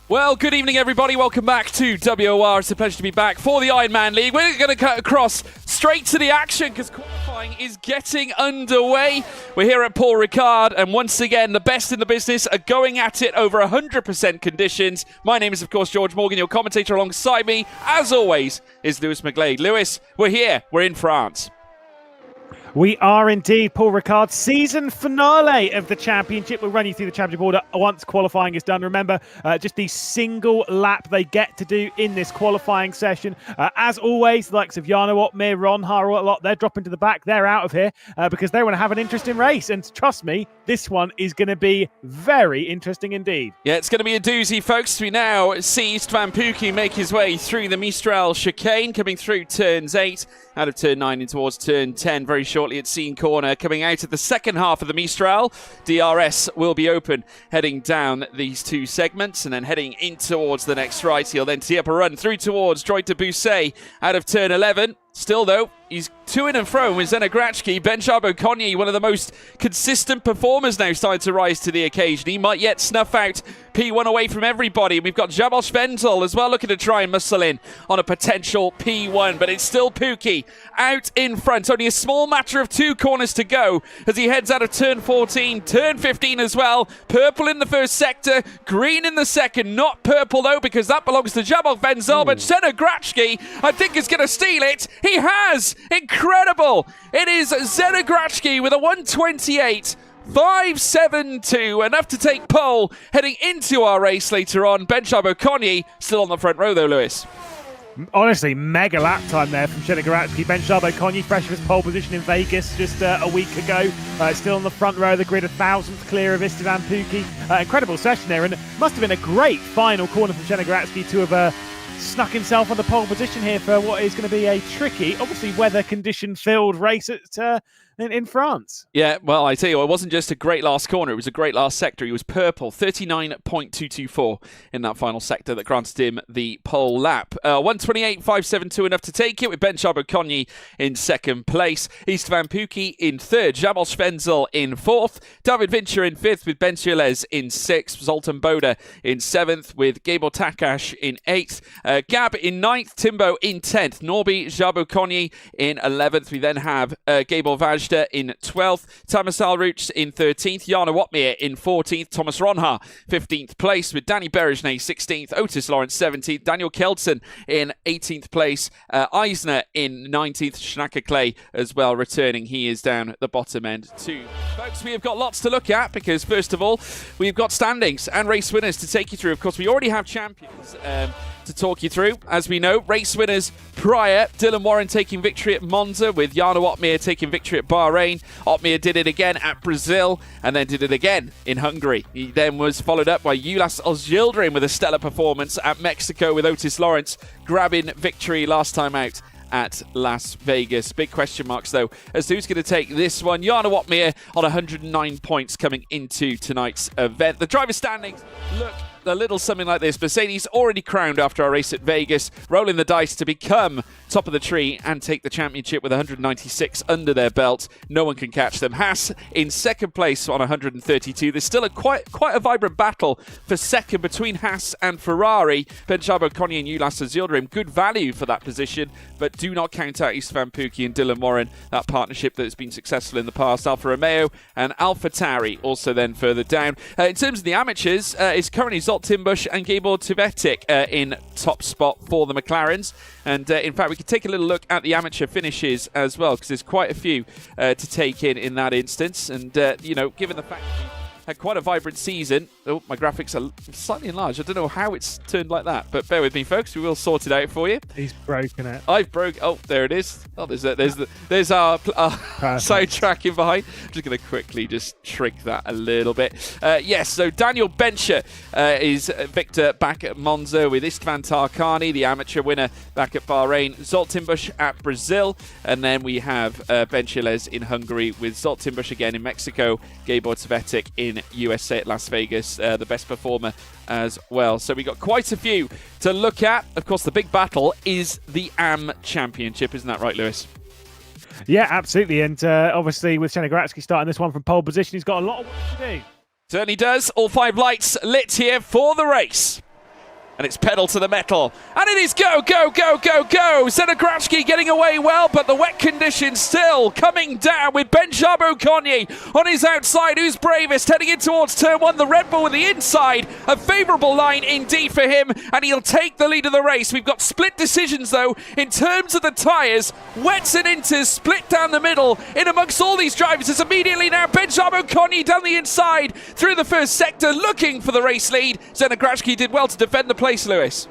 Well, good evening, everybody. Welcome back to WOR. It's a pleasure to be back for the Ironman League. We're going to cut across straight to the action because qualifying is getting underway. We're here at Paul Ricard, and once again, the best in the business are going at it over 100% conditions. My name is, of course, George Morgan, your commentator. Alongside me, as always, is Lewis McGlade. Lewis, we're here. We're in France. We are indeed, Paul Ricard. Season finale of the championship. We'll run you through the championship order once qualifying is done. Remember, just the single lap they get to do in this qualifying session. As always, the likes of Jarno Uppbeat, Ron Harrell, a lot, they're dropping to the back. They're out of here because they want to have an interesting race. And trust me, this one is going to be very interesting indeed. Yeah, it's going to be a doozy, folks. We now see Istvan Pukki make his way through the Mistral chicane, coming through turns 8, out of turn 9 in towards turn 10 very shortly at Scene Corner. Coming out of the second half of the Mistral, DRS will be open, heading down these two segments and then heading in towards the next right. He'll then tee up a run through towards Droid de Busset out of turn 11. Still, though, he's to and fro with Zenegratski. Benchab Okonye, one of the most consistent performers now, starting to rise to the occasion. He might yet snuff out P1 away from everybody. We've got Jabal Schwenzel as well looking to try and muscle in on a potential P1, but it's still Pukki out in front. Only a small matter of 2 corners to go as he heads out of turn 14, turn 15 as well. Purple in the first sector, green in the second. Not purple, though, because that belongs to Jabal Schwenzel, but Zenegratski, I think, is going to steal it. He has! Incredible! It is Zenegratski with a 1:28.572, enough to take pole heading into our race later on. Benchab Okonye still on the front row, though, Lewis. Honestly, mega lap time there from Zenegratski. Benchab Okonye, fresh of his pole position in Vegas just a week ago. Still on the front row of the grid, 1,000th clear of Istvan Pukki. Incredible session there, and it must have been a great final corner from Zenegratski to have snuck himself on the pole position here for what is going to be a tricky, obviously weather condition filled race in France. Yeah, well, I tell you, it wasn't just a great last corner, it was a great last sector. He was purple, 39.224 in that final sector that granted him the pole lap. 1:28.572 enough to take it, with Benchab Okonye in second place. Istvan Pukki in third, Jabal Schwenzel in fourth, David Vincher in fifth with Ben Ciolez in sixth, Zoltan Boda in seventh with Gabor Takash in eighth, Gab in ninth, Timbo in 10th, Norby Jab-Okonye in 11th. We then have Gabor Vajda in 12th, Thomas Alruch in 13th, Jarno Uppbeat in 14th, Thomas Ronha 15th place with Danny Berejnay 16th, Otis Lawrence 17th, Daniel Kelton in 18th place, Eisner in 19th, Schnacke Clay as well returning. He is down at the bottom end too. Folks, we have got lots to look at because first of all, we've got standings and race winners to take you through. Of course, we already have champions to talk you through. As we know, race winners prior, Dylan Warren taking victory at Monza with Jarno Uppbeat taking victory at Bahrain. Uppbeat did it again at Brazil and then did it again in Hungary. He then was followed up by Ulas Ozyildrim with a stellar performance at Mexico with Otis Lawrence grabbing victory last time out at Las Vegas. Big question marks, though, as to who's going to take this one. Jarno Uppbeat on 109 points coming into tonight's event. The driver standings look a little something like this. Mercedes already crowned after our race at Vegas, rolling the dice to become top of the tree and take the championship with 196 under their belt. No one can catch them. Haas in second place on 132. There's still quite a vibrant battle for second between Haas and Ferrari. Benchab Okonye and Ulas Ozyildrim, good value for that position, but do not count out Istvan Pukki and Dylan Warren, that partnership that has been successful in the past. Alfa Romeo and AlphaTauri also then further down. In terms of the amateurs, it's currently Zoltimbush and Gabor Tvetic in top spot for the McLarens. And in fact, we could take a little look at the amateur finishes as well, because there's quite a few to take in that instance. And, you know, given the fact that we had quite a vibrant season. Oh, my graphics are slightly enlarged. I don't know how it's turned like that, but bear with me, folks. We will sort it out for you. He's broken it. I've broke. Oh, there it is. Oh, there's our soundtrack in behind. I'm just going to quickly just shrink that a little bit. Yes, so Daniel Bencher is Victor back at Monza with Istvan Tarkani, the amateur winner back at Bahrain. Zoltimbush at Brazil, and then we have Benchiles in Hungary with Zoltimbush again in Mexico, Gabor Tvetic in USA at Las Vegas, the best performer as well. So we got quite a few to look at. Of course, the big battle is the AM Championship, isn't that right, Lewis? Yeah, absolutely. And obviously, with Shenegoracki starting this one from pole position, he's got a lot of work to do. Certainly does. All 5 lights lit here for the race. And it's pedal to the metal. And it is go, go, go, go, go. Shenegoracki getting away well, but the wet conditions still coming down with Ben Charbot-Cognier on his outside. Who's bravest? Heading in towards turn 1. The Red Bull with the inside. A favourable line indeed for him, and he'll take the lead of the race. We've got split decisions, though, in terms of the tyres. Wets and inters split down the middle. In amongst all these drivers is immediately now Ben Charbot-Cognier down the inside through the first sector, looking for the race lead. Shenegoracki did well to defend the place, Lewis.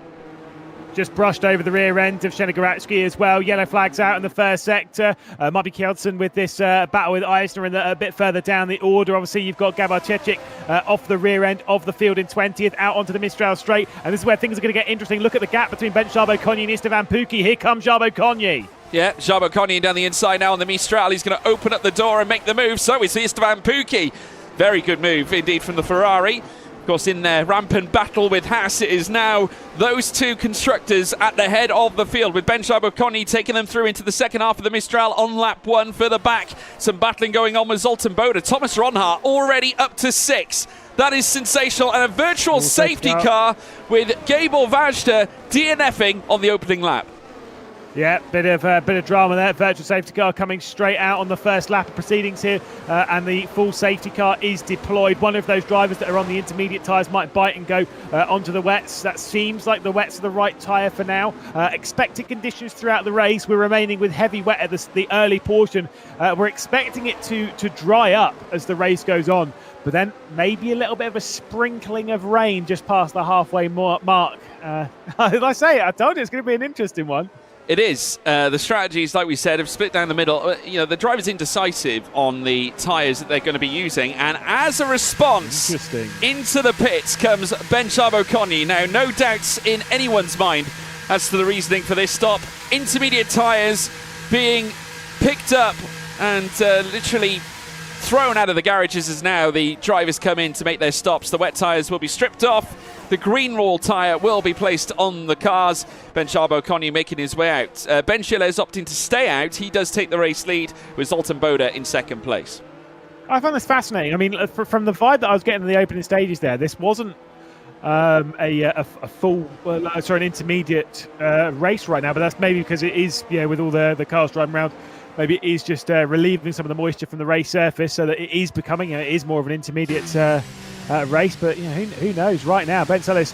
Just brushed over the rear end of Shenegoracki as well. Yellow flags out in the first sector. Might be Kjeldsen with this battle with Eisner in a bit further down the order. Obviously, you've got Gabor Tvetic off the rear end of the field in 20th, out onto the Mistral straight. And this is where things are going to get interesting. Look at the gap between Ben Charbot-Cognier and Istvan Pukki. Here comes Charbot-Cognier. Yeah, Charbot-Cognier down the inside now on the Mistral. He's going to open up the door and make the move. So is Istvan Pukki. Very good move indeed from the Ferrari. Of course, in their rampant battle with Haas, it is now those two constructors at the head of the field, with Ben Charbot-Cognier taking them through into the second half of the Mistral on lap 1. Further back, some battling going on with Zoltan Boda. Thomas Ronhart already up to 6. That is sensational, and a virtual safety car with Gabor Vajda DNFing on the opening lap. Yeah, bit of drama there. Virtual safety car coming straight out on the first lap of proceedings here, and the full safety car is deployed. One of those drivers that are on the intermediate tyres might bite and go onto the wets. That seems like the wets are the right tyre for now. Expected conditions throughout the race. We're remaining with heavy wet at the early portion. We're expecting it to dry up as the race goes on, but then maybe a little bit of a sprinkling of rain just past the halfway mark. As I say, I told you it's going to be an interesting one. It is. The strategies, like we said, have split down the middle. You know, the driver's indecisive on the tyres that they're going to be using. And as a response, into the pits comes Ben Charbot-Cognier. Now, no doubts in anyone's mind as to the reasoning for this stop. Intermediate tyres being picked up and literally thrown out of the garages as now the drivers come in to make their stops. The wet tyres will be stripped off. The green wall tyre will be placed on the cars. Ben Charbot-Cognier making his way out. Benchiles opting to stay out. He does take the race lead with Zoltan Boda in second place. I found this fascinating. I mean, from the vibe that I was getting in the opening stages there, this wasn't a full, an intermediate race right now, but that's maybe because it is, with all the cars driving around, maybe it is just relieving some of the moisture from the race surface so that it is becoming, it is more of an intermediate race. But who knows right now? Benchiles,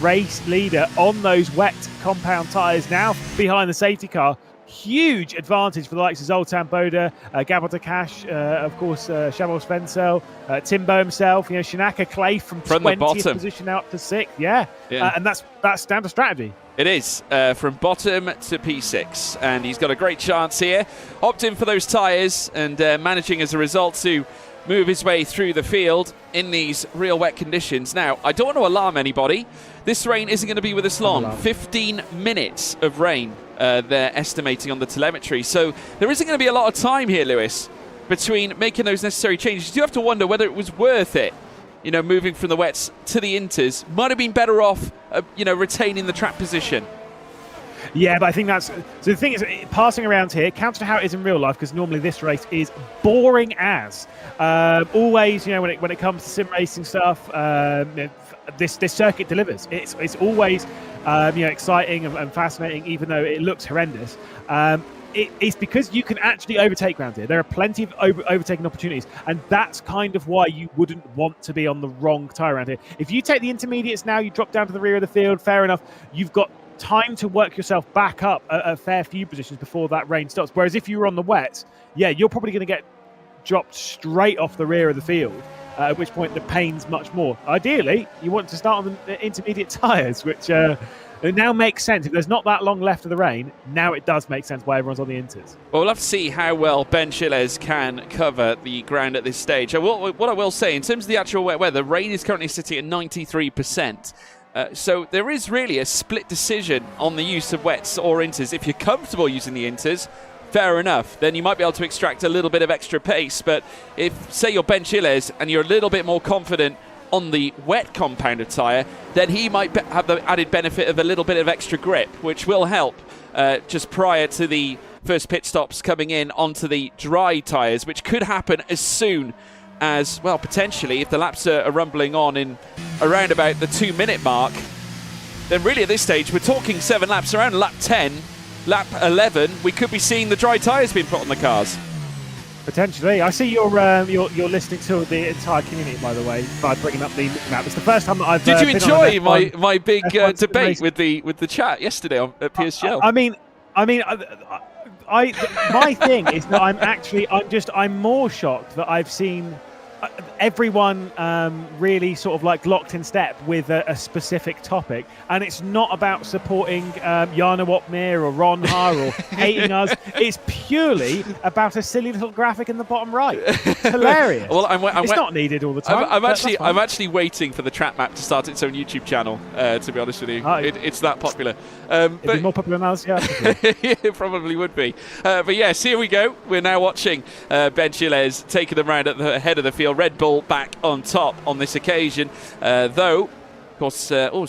race leader on those wet compound tyres, now behind the safety car. Huge advantage for the likes of Zoltan Boda, Gabor Takash, of course, Shavol Svensel, Timbo himself, Shinaka Clay from 20th position now up to 6th. Yeah. And that's down to strategy. It is, from bottom to P6, and he's got a great chance here. Opting for those tyres and managing as a result to move his way through the field in these real wet conditions. Now, I don't want to alarm anybody. This rain isn't going to be with us long. 15 minutes of rain they're estimating on the telemetry. So there isn't going to be a lot of time here, Lewis, between making those necessary changes. You do have to wonder whether it was worth it, moving from the wets to the inters. Might have been better off, retaining the track position. Yeah, but I think so the thing is, passing around here, counter to how it is in real life, because normally this race is boring as. Always, when it comes to sim racing stuff, this circuit delivers. It's always, exciting and fascinating, even though it looks horrendous. it's because you can actually overtake around here. There are plenty of overtaking opportunities, and that's kind of why you wouldn't want to be on the wrong tyre around here. If you take the intermediates now, you drop down to the rear of the field, fair enough. You've got time to work yourself back up a fair few positions before that rain stops. Whereas if you were on the wets, yeah, you're probably going to get dropped straight off the rear of the field, at which point the pain's much more. Ideally, you want to start on the intermediate tyres, which it now makes sense. If there's not that long left of the rain, now it does make sense why everyone's on the inters. Well, we'll have to see how well Ben Chiles can cover the ground at this stage. What I will say, in terms of the actual wet weather, rain is currently sitting at 93%. So there is really a split decision on the use of wets or inters. If you're comfortable using the inters, fair enough, then you might be able to extract a little bit of extra pace. But if, say, you're Ben Chiles and you're a little bit more confident on the wet compounded tyre, then he might have the added benefit of a little bit of extra grip, which will help just prior to the first pit stops coming in onto the dry tyres, which could happen as soon as, well, potentially, if the laps are rumbling on in around about the 2-minute mark, then really at this stage we're talking 7 laps. Around lap 10, lap 11, we could be seeing the dry tyres being put on the cars. Potentially. I see you're listening to the entire community, by the way, by bringing up the map. It's the first time that I've Did you been enjoy on my big F1 debate with the chat yesterday at PSGL? My thing is that I'm more shocked that I've seen everyone really sort of like locked in step with a specific topic, and it's not about supporting Jana Wopmir or Ron Har or hating us. It's purely about a silly little graphic in the bottom right. It's hilarious. Well, it's not needed all the time. I'm actually waiting for the trap map to start its own YouTube channel. To be honest with you, it's that popular. It'd be more popular than ours, yeah. It probably would be. But yes, here we go. We're now watching Ben Chiles taking them round at the head of the field. Red Bull back on top on this occasion, though, of course,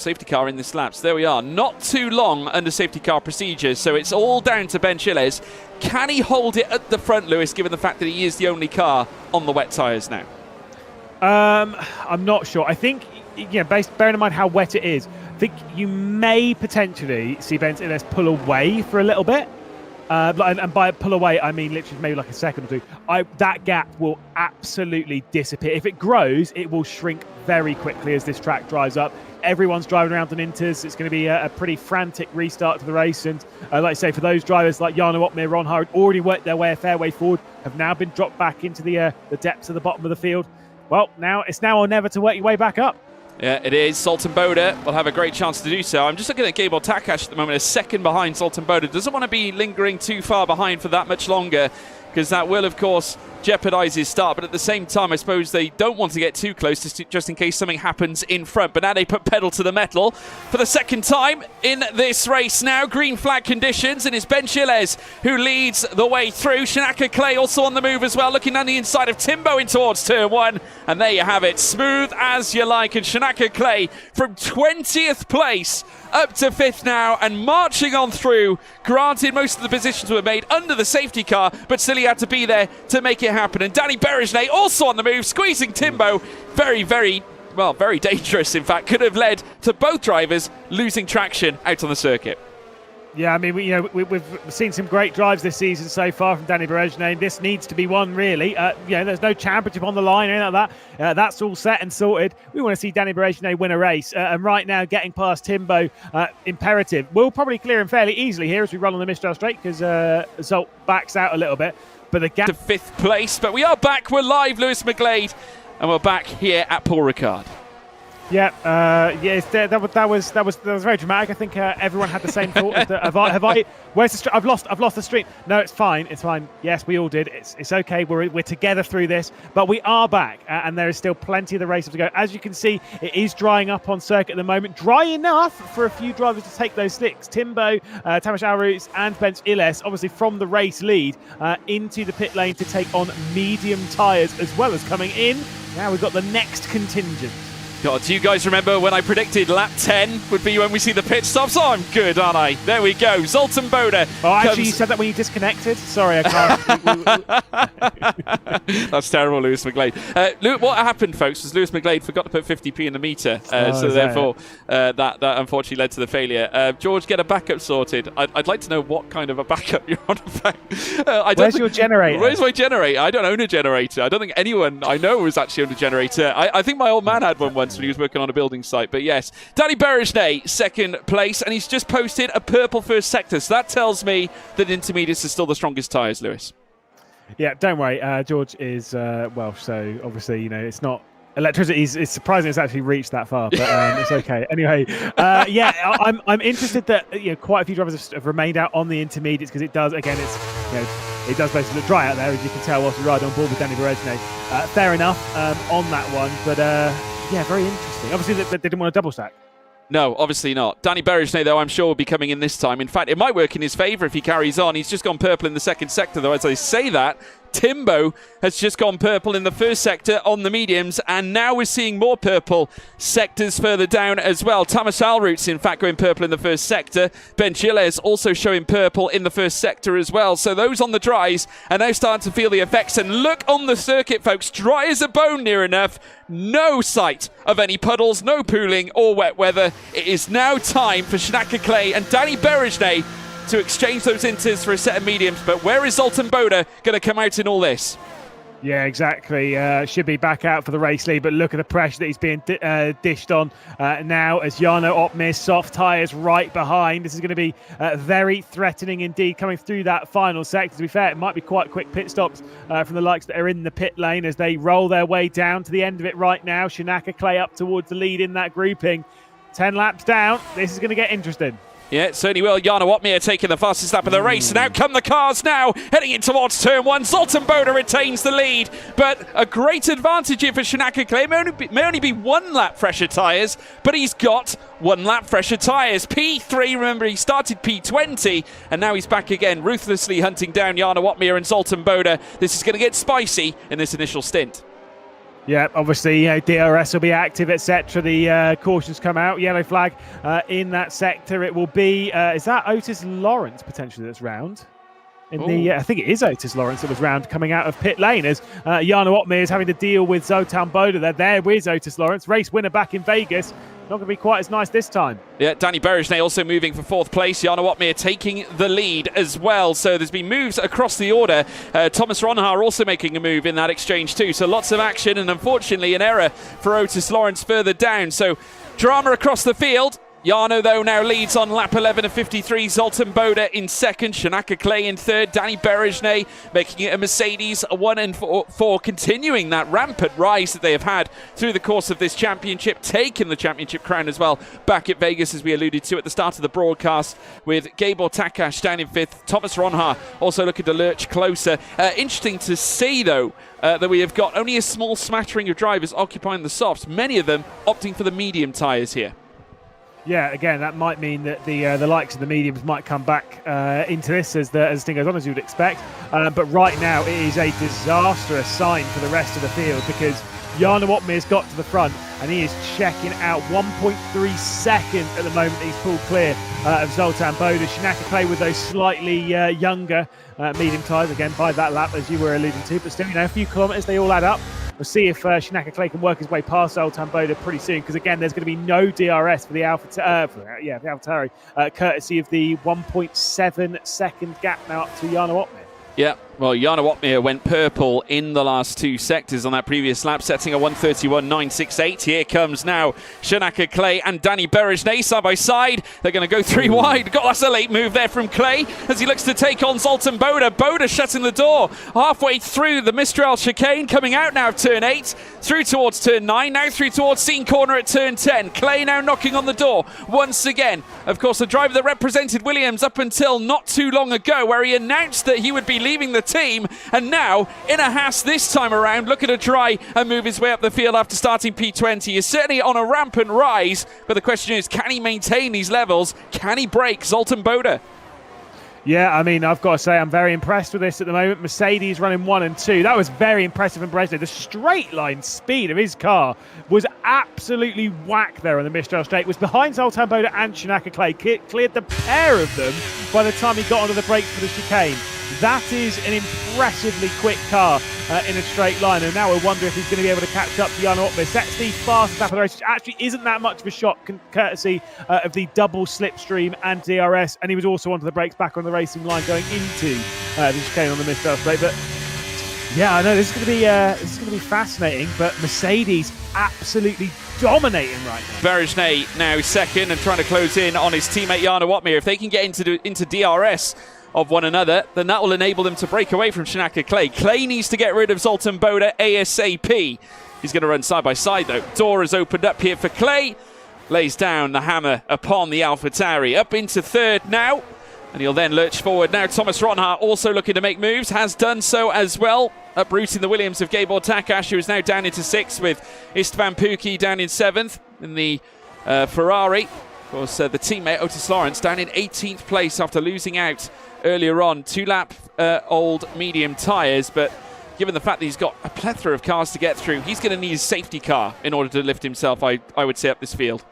safety car in this lap. So there we are. Not too long under safety car procedures, so it's all down to Ben Chiles. Can he hold it at the front, Lewis, given the fact that he is the only car on the wet tyres now? I'm not sure. I think, bearing in mind how wet it is, I think you may potentially see Ben Chiles pull away for a little bit. And by pull away, I mean literally maybe like a second or two. That gap will absolutely disappear. If it grows, it will shrink very quickly as this track dries up. Everyone's driving around on inters. It's going to be a pretty frantic restart to the race. And like I say, for those drivers like Jana Wopmir, Ron Har, already worked their way a fair way forward, have now been dropped back into the depths of the bottom of the field. Well, now it's now or never to work your way back up. Yeah, it is. Sultan Boda will have a great chance to do so. I'm just looking at Gabor Takash at the moment, a second behind Sultan Boda. Doesn't want to be lingering too far behind for that much longer, because that will, of course, jeopardise his start. But at the same time, I suppose they don't want to get too close just in case something happens in front. But now they put pedal to the metal for the second time in this race now. Green flag conditions, and it's Ben Chiles who leads the way through. Shanaka Clay also on the move as well, looking on the inside of Timbo in towards turn 1. And there you have it, smooth as you like. And Shanaka Clay from 20th place up to 5th now and marching on through. Granted, most of the positions were made under the safety car, but still he had to be there to make it happen. And Danny Berejnay also on the move, squeezing Timbo. Very, very dangerous, in fact. Could have led to both drivers losing traction out on the circuit. Yeah, I mean, we've seen some great drives this season so far from Danny Berejnay. This needs to be one, really. There's no championship on the line or anything like that. That's all set and sorted. We want to see Danny Berejnay win a race. And right now, getting past Timbo, imperative. We'll probably clear him fairly easily here as we run on the Mistral Straight, because Zult backs out a little bit. But the gap to 5th place. But we are back. We're live, Lewis McGlade, and we're back here at Paul Ricard. Yeah, that was very dramatic. I think everyone had the same thought. Where's the stream? I've lost the stream. No, it's fine. It's fine. Yes, we all did. It's okay. We're together through this, but we are back, and there is still plenty of the race to go. As you can see, it is drying up on circuit at the moment. Dry enough for a few drivers to take those slicks. Timbo, Tamas Alruz, and Ben Chiles, obviously from the race lead, into the pit lane to take on medium tyres, as well as coming in. Now we've got the next contingent. God, do you guys remember when I predicted lap 10 would be when we see the pit stops? Oh, I'm good, aren't I? There we go. Zoltan Boda. Oh, actually, you said that when you disconnected? Sorry, I can't. That's terrible, Lewis McGlade. What happened, folks, was Lewis McGlade forgot to put 50p in the meter. So therefore, that unfortunately led to the failure. George, get a backup sorted. I'd like to know what kind of a backup you're on about. Where's your generator? Where's my generator? I don't own a generator. I don't think anyone I know has actually owned a generator. I think my old man had one once when he was working on a building site. But yes, Danny Berejnay, second place, and he's just posted a purple first sector. So that tells me that intermediates are still the strongest tyres, Lewis. Yeah, don't worry. George is Welsh, so obviously, it's not electricity. It's surprising it's actually reached that far, but it's okay. Anyway, I'm interested that quite a few drivers have remained out on the intermediates because it does. Again, it does basically look dry out there, as you can tell whilst we ride on board with Danny Berejnay. Fair enough on that one, but very interesting. Obviously, they didn't want a double stack. No, obviously not. Danny Berejnay, though, I'm sure will be coming in this time. In fact, it might work in his favour if he carries on. He's just gone purple in the second sector, though. As I say that, Timbo has just gone purple in the first sector on the mediums, and now we're seeing more purple sectors further down as well. Thomas Alroot's, in fact, going purple in the first sector. Ben Gilles also showing purple in the first sector as well. So those on the dries are now starting to feel the effects. And look on the circuit, folks. Dry as a bone near enough. No sight of any puddles, no pooling or wet weather. It is now time for Shinaka Clay and Danny Berejnay to exchange those inters for a set of mediums. But where is Zoltan Boda going to come out in all this? Yeah, exactly. Should be back out for the race lead, but look at the pressure that he's being dished on now as Jarno Opmeer, soft tyres right behind. This is going to be very threatening indeed coming through that final sector. To be fair, it might be quite quick pit stops from the likes that are in the pit lane as they roll their way down to the end of it right now. Shinaka Clay up towards the lead in that grouping. 10 laps down. This is going to get interesting. Yeah, it certainly will. Jarno Opmeer taking the fastest lap of the race. And out come the cars now, heading in towards turn one. Zoltan Boda retains the lead, but a great advantage here for Shinaka Clay. May only be 1 lap fresher tyres, but he's got 1 lap fresher tyres. P3, remember, he started P20, and now he's back again, ruthlessly hunting down Jarno Opmeer and Zoltan Boda. This is going to get spicy in this initial stint. Yeah, obviously, DRS will be active, etc. The cautions come out. Yellow flag in that sector. It will be, is that Otis Lawrence potentially that's round? I think it is Otis Lawrence that was round coming out of pit lane as Jarno Opmeer is having to deal with Zoltan Boda. They're there with Otis Lawrence. Race winner back in Vegas. Not going to be quite as nice this time. Yeah, Danny Berejnay also moving for 4th place. Jarno Opmeer taking the lead as well. So there's been moves across the order. Thomas Ronhaar also making a move in that exchange too. So lots of action and unfortunately an error for Otis Lawrence further down. So drama across the field. Jarno, though, now leads on lap 11 of 53. Zoltan Boda in second. Shinaka Clay in third. Danny Berejnay making it a Mercedes 1 and 4, continuing that rampant rise that they have had through the course of this championship, taking the championship crown as well back at Vegas, as we alluded to at the start of the broadcast, with Gabor Takash down in 5th. Thomas Ronhaar also looking to lurch closer. Interesting to see, though, that we have got only a small smattering of drivers occupying the softs, many of them opting for the medium tyres here. Yeah, again, that might mean that the likes of the mediums might come back into this as the thing goes on, as you would expect. But right now, it is a disastrous sign for the rest of the field because Jarno Opmeer's got to the front and he is checking out 1.3 seconds at the moment. He's pulled clear of Zoltan Boda. Shinaka Clay with those slightly younger medium tyres, again, by that lap, as you were alluding to. But still, a few kilometres, they all add up. We'll see if Shinaka Clay can work his way past Zoltan Boda pretty soon, because again, there's going to be no DRS for the AlphaTauri, courtesy of the 1.7 second gap now up to Jarno Opmeer. Yeah, well, Jarno Opmeer went purple in the last 2 sectors on that previous lap, setting a 1:31.968. Here comes now Shinaka Clay and Danny Berejnay side by side. They're going to go 3 wide. God, that's a late move there from Clay as he looks to take on Zoltan Boda. Boda shutting the door halfway through the Mistral chicane, coming out now of turn 8, through towards turn 9, now through towards Scene Corner at turn 10. Clay now knocking on the door once again. Of course, the driver that represented Williams up until not too long ago, where he announced that he would be leaving the team, and now in a Haas this time around, looking to try and move his way up the field after starting P20. He's certainly on a rampant rise, but the question is, can he maintain these levels? Can he break Zoltan Boda? Yeah, I mean, I've got to say I'm very impressed with this at the moment. Mercedes running 1 and 2. That was very impressive from Brezhnev. The straight line speed of his car was absolutely whack there on the Mistral straight. Was behind Zoltan Boda and Shinaka Clay. Cleared the pair of them by the time he got onto the brakes for the chicane. That is an impressively quick car in a straight line, and now I wonder if he's going to be able to catch up to Jan Uppbeat. That's the fastest lap of the race, which actually isn't that much of a shock, courtesy of the double slipstream and DRS, and he was also onto the brakes back on the racing line going into the chicane on the Mistral straight. But yeah, I know this is going to be fascinating. But Mercedes absolutely dominating right now. Berejnay now second and trying to close in on his teammate Jan Uppbeat. If they can get into DRS of one another, then that will enable them to break away from Shinaka Clay. Clay needs to get rid of Zoltan Boda ASAP. He's going to run side by side though. Door has opened up here for Clay. Lays down the hammer upon the AlphaTauri. Up into third now, and he'll then lurch forward. Now Thomas Ronhart also looking to make moves, has done so as well, uprooting the Williams of Gabor Takash, who is now down into sixth, with Istvan Pukki down in seventh in the Ferrari. Of course, the teammate Otis Lawrence down in 18th place after losing out earlier on. 2-lap old medium tyres, but given the fact that he's got a plethora of cars to get through, he's going to need a safety car in order to lift himself, I would say, up this field.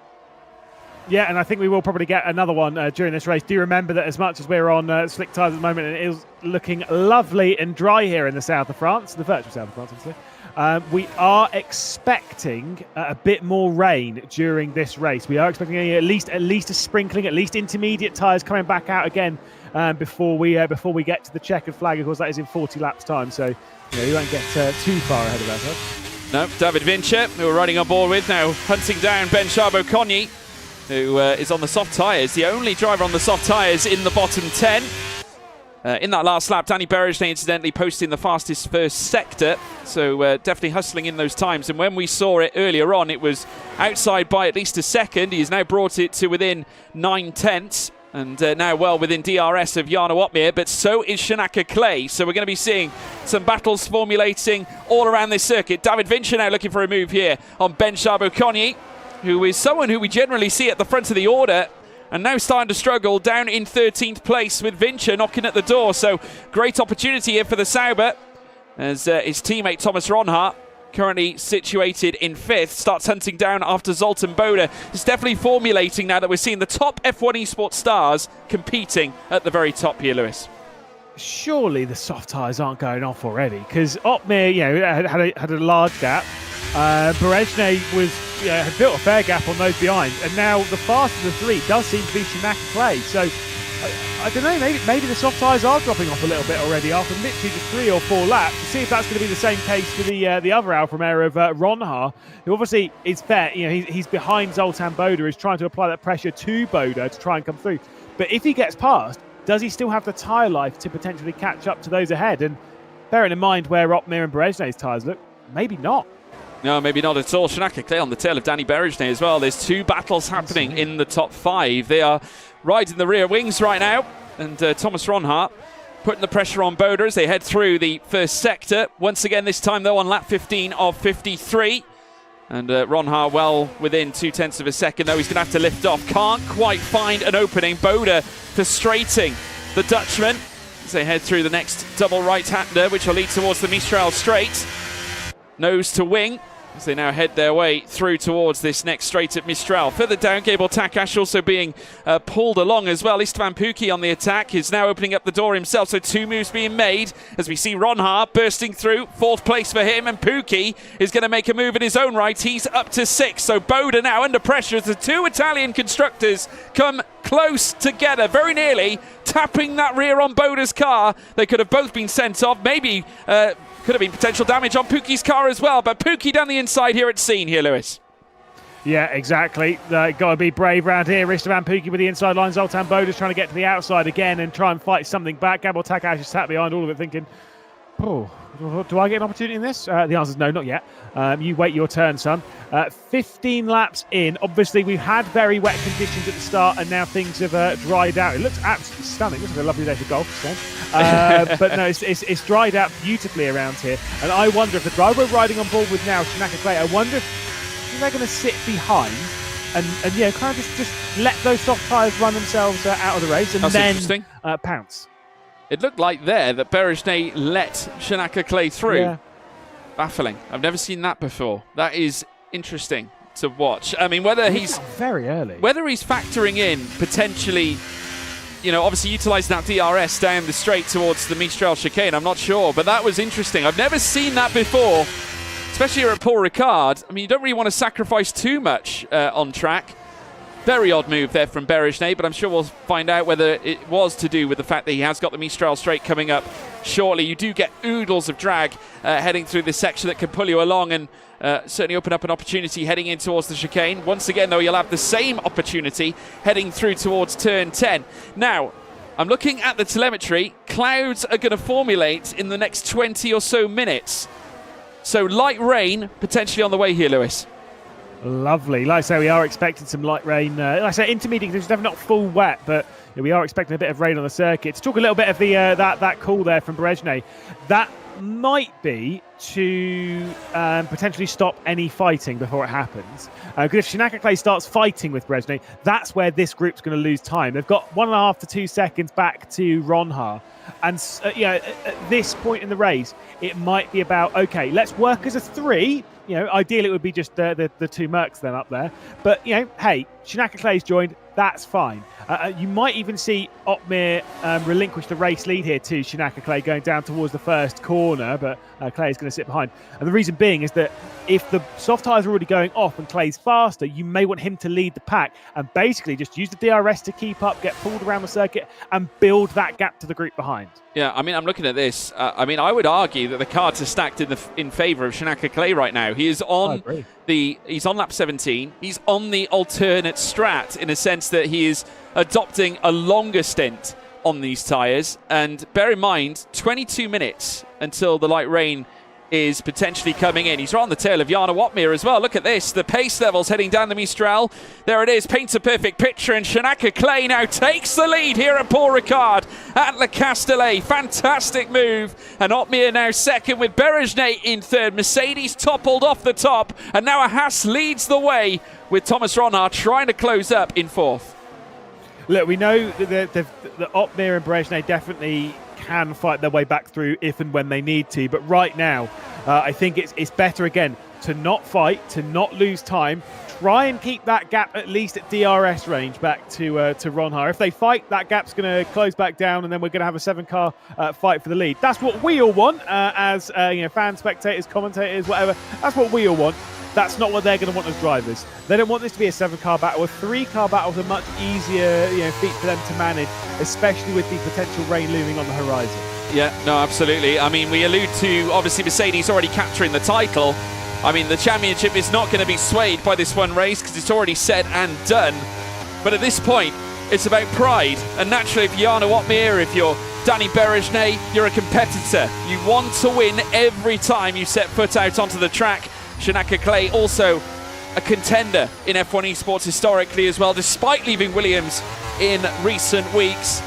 Yeah, and I think we will probably get another one during this race. Do remember that as much as we're on slick tyres at the moment, and it is looking lovely and dry here in the south of France, the virtual south of France, obviously. We are expecting a bit more rain during this race. We are expecting at least a sprinkling, at least intermediate tyres coming back out again before we get to the checkered flag. Of course, that is in 40 laps time, so we won't get too far ahead of ourselves. No, David Vincher, who we're riding on board with now, hunting down Ben Charbot-Cogny, who is on the soft tyres, the only driver on the soft tyres in the bottom 10. In that last lap, Danny Berejnay incidentally posting the fastest first sector, so definitely hustling in those times. And when we saw it earlier on, it was outside by at least a second. He has now brought it to within 9/10, and now well within DRS of Jan Uppbeat, but so is Shinaka Clay. So we're going to be seeing some battles formulating all around this circuit. David Vincher now looking for a move here on Ben Charbot-Cogny, who is someone who we generally see at the front of the order, and now starting to struggle down in 13th place with Vincher knocking at the door. So great opportunity here for the Sauber, as his teammate Thomas Ronhart, currently situated in 5th, starts hunting down after Zoltan Boda. It's definitely formulating now that we're seeing the top F1 Esports stars competing at the very top here, Lewis. Surely the soft tyres aren't going off already, because Uppbeat had a large gap. Berejnay had built a fair gap on those behind, and now the fastest of the three does seem to be Shinaka Clay. So I don't know, maybe the soft tyres are dropping off a little bit already after literally just 3 or 4 laps. To see if that's going to be the same case for the other Alfa Romeo of Ronhart, who obviously is fair. He's behind Zoltan Boda, is trying to apply that pressure to Boda to try and come through. But if he gets past, does he still have the tyre life to potentially catch up to those ahead? And bearing in mind where Uppbeat and Berejnay's tyres look, maybe not. No, maybe not at all. Shinaka Clay on the tail of Danny Berejnay as well. There's 2 battles happening in the top 5. They are riding the rear wings right now, and Thomas Ronhart putting the pressure on Boda as they head through the first sector. Once again, this time though on lap 15 of 53. And Ronhart well within 0.2 of a second, though. He's going to have to lift off. Can't quite find an opening. Boda frustrating the Dutchman as they head through the next double right-hander, which will lead towards the Mistral straight. Nose to wing as they now head their way through towards this next straight at Mistral. Further down, Gabor Takash also being pulled along as well. Istvan Pukki on the attack is now opening up the door himself, so 2 moves being made as we see Ronhart bursting through. 4th place for him, and Pukki is going to make a move in his own right. He's up to 6th, so Boda now under pressure as the 2 Italian constructors come close together, very nearly tapping that rear on Boda's car. They could have both been sent off, maybe could have been potential damage on Pukki's car as well, but Pukki down the inside here at scene here, Lewis. Yeah, exactly. Got to be brave round here. Istvan Pukki with the inside line. Zoltan Boda's trying to get to the outside again and try and fight something back. Gabor Takash is sat behind all of it thinking, oh, do I get an opportunity in this? The answer is no, not yet. You wait your turn, son. 15 laps in. Obviously, we've had very wet conditions at the start, and now things have dried out. It looks absolutely stunning. Looks like a lovely day for golf. But no, it's dried out beautifully around here. And I wonder if the driver we're riding on board with now, Shinaka Clay, I wonder if they're going to sit behind and yeah, kind of just let those soft tyres run themselves out of the race, and then pounce. It looked like there that Berejnay let Shanaka Clay through. Yeah. Baffling. I've never seen that before. That is interesting to watch. I mean, whether he's very early, whether he's factoring in potentially, you know, obviously utilising that DRS down the straight towards the Mistral chicane, I'm not sure, but that was interesting. I've never seen that before, especially here at Paul Ricard. I mean, you don't really want to sacrifice too much on track. Very odd move there from Berejnay, but I'm sure we'll find out whether it was to do with the fact that he has got the Mistral straight coming up shortly. You do get oodles of drag heading through this section that can pull you along and certainly open up an opportunity heading in towards the chicane. Once again, though, you'll have the same opportunity heading through towards turn 10. Now, I'm looking at the telemetry. Clouds are going to formulate in the next 20 or so minutes. So light rain potentially on the way here, Lewis. Lovely. Like I say, we are expecting some light rain. Like I say, intermediate, it's definitely not full wet, but we are expecting a bit of rain on the circuit. To talk a little bit of the that call there from Berejnay, that might be to potentially stop any fighting before it happens. Because if Shanaka Clay starts fighting with Berejnay, that's where this group's going to lose time. They've got 1.5 to 2 seconds back to Ronha. And at this point in the race, it might be about, okay, let's work as a 3. You know, ideally it would be just the two Mercs then up there. But, you know, hey, Shanaka Clay's joined. That's fine. You might even see Ottmere relinquish the race lead here to Shanaka Clay going down towards the first corner, but Clay is going to sit behind. And the reason being is that if the soft tyres are already going off and Clay's faster, you may want him to lead the pack and basically just use the DRS to keep up, get pulled around the circuit and build that gap to the group behind. Yeah, I mean, I'm looking at this. I mean, I would argue that the cards are stacked in favour of Shanaka Clay right now. He is on he's on lap 17. He's on the alternate strat in a sense that he is adopting a longer stint on these tyres. And bear in mind, 22 minutes until the light rain is potentially coming in. He's right on the tail of Jarno Ottmere as well. Look at this. The pace levels heading down the Mistral. There it is. Paints a perfect picture. And Shanaka Clay now takes the lead here at Paul Ricard at Le Castellet. Fantastic move. And Ottmere now second with Berejnay in third. Mercedes toppled off the top. And now a Haas leads the way with Thomas Ronhaar trying to close up in fourth. Look, we know that Ottmere and Berejnay definitely can fight their way back through if and when they need to. But right now, I think it's better, again, to not fight, to not lose time. Try and keep that gap at least at DRS range back to Ronhaar. If they fight, that gap's going to close back down, and then we're going to have a 7-car fight for the lead. That's what we all want as fans, spectators, commentators, whatever. That's what we all want. That's not what they're going to want as drivers. They don't want this to be a 7-car battle. A 3-car battle is a much easier feat for them to manage, especially with the potential rain looming on the horizon. Yeah, no, absolutely. I mean, we allude to, obviously, Mercedes already capturing the title. I mean, the championship is not going to be swayed by this one race because it's already said and done. But at this point, it's about pride. And naturally, if you're Jarno Ottmere, if you're Danny Berejnay, you're a competitor. You want to win every time you set foot out onto the track. Shanaka Clay also a contender in F1 Esports historically as well, despite leaving Williams in recent weeks.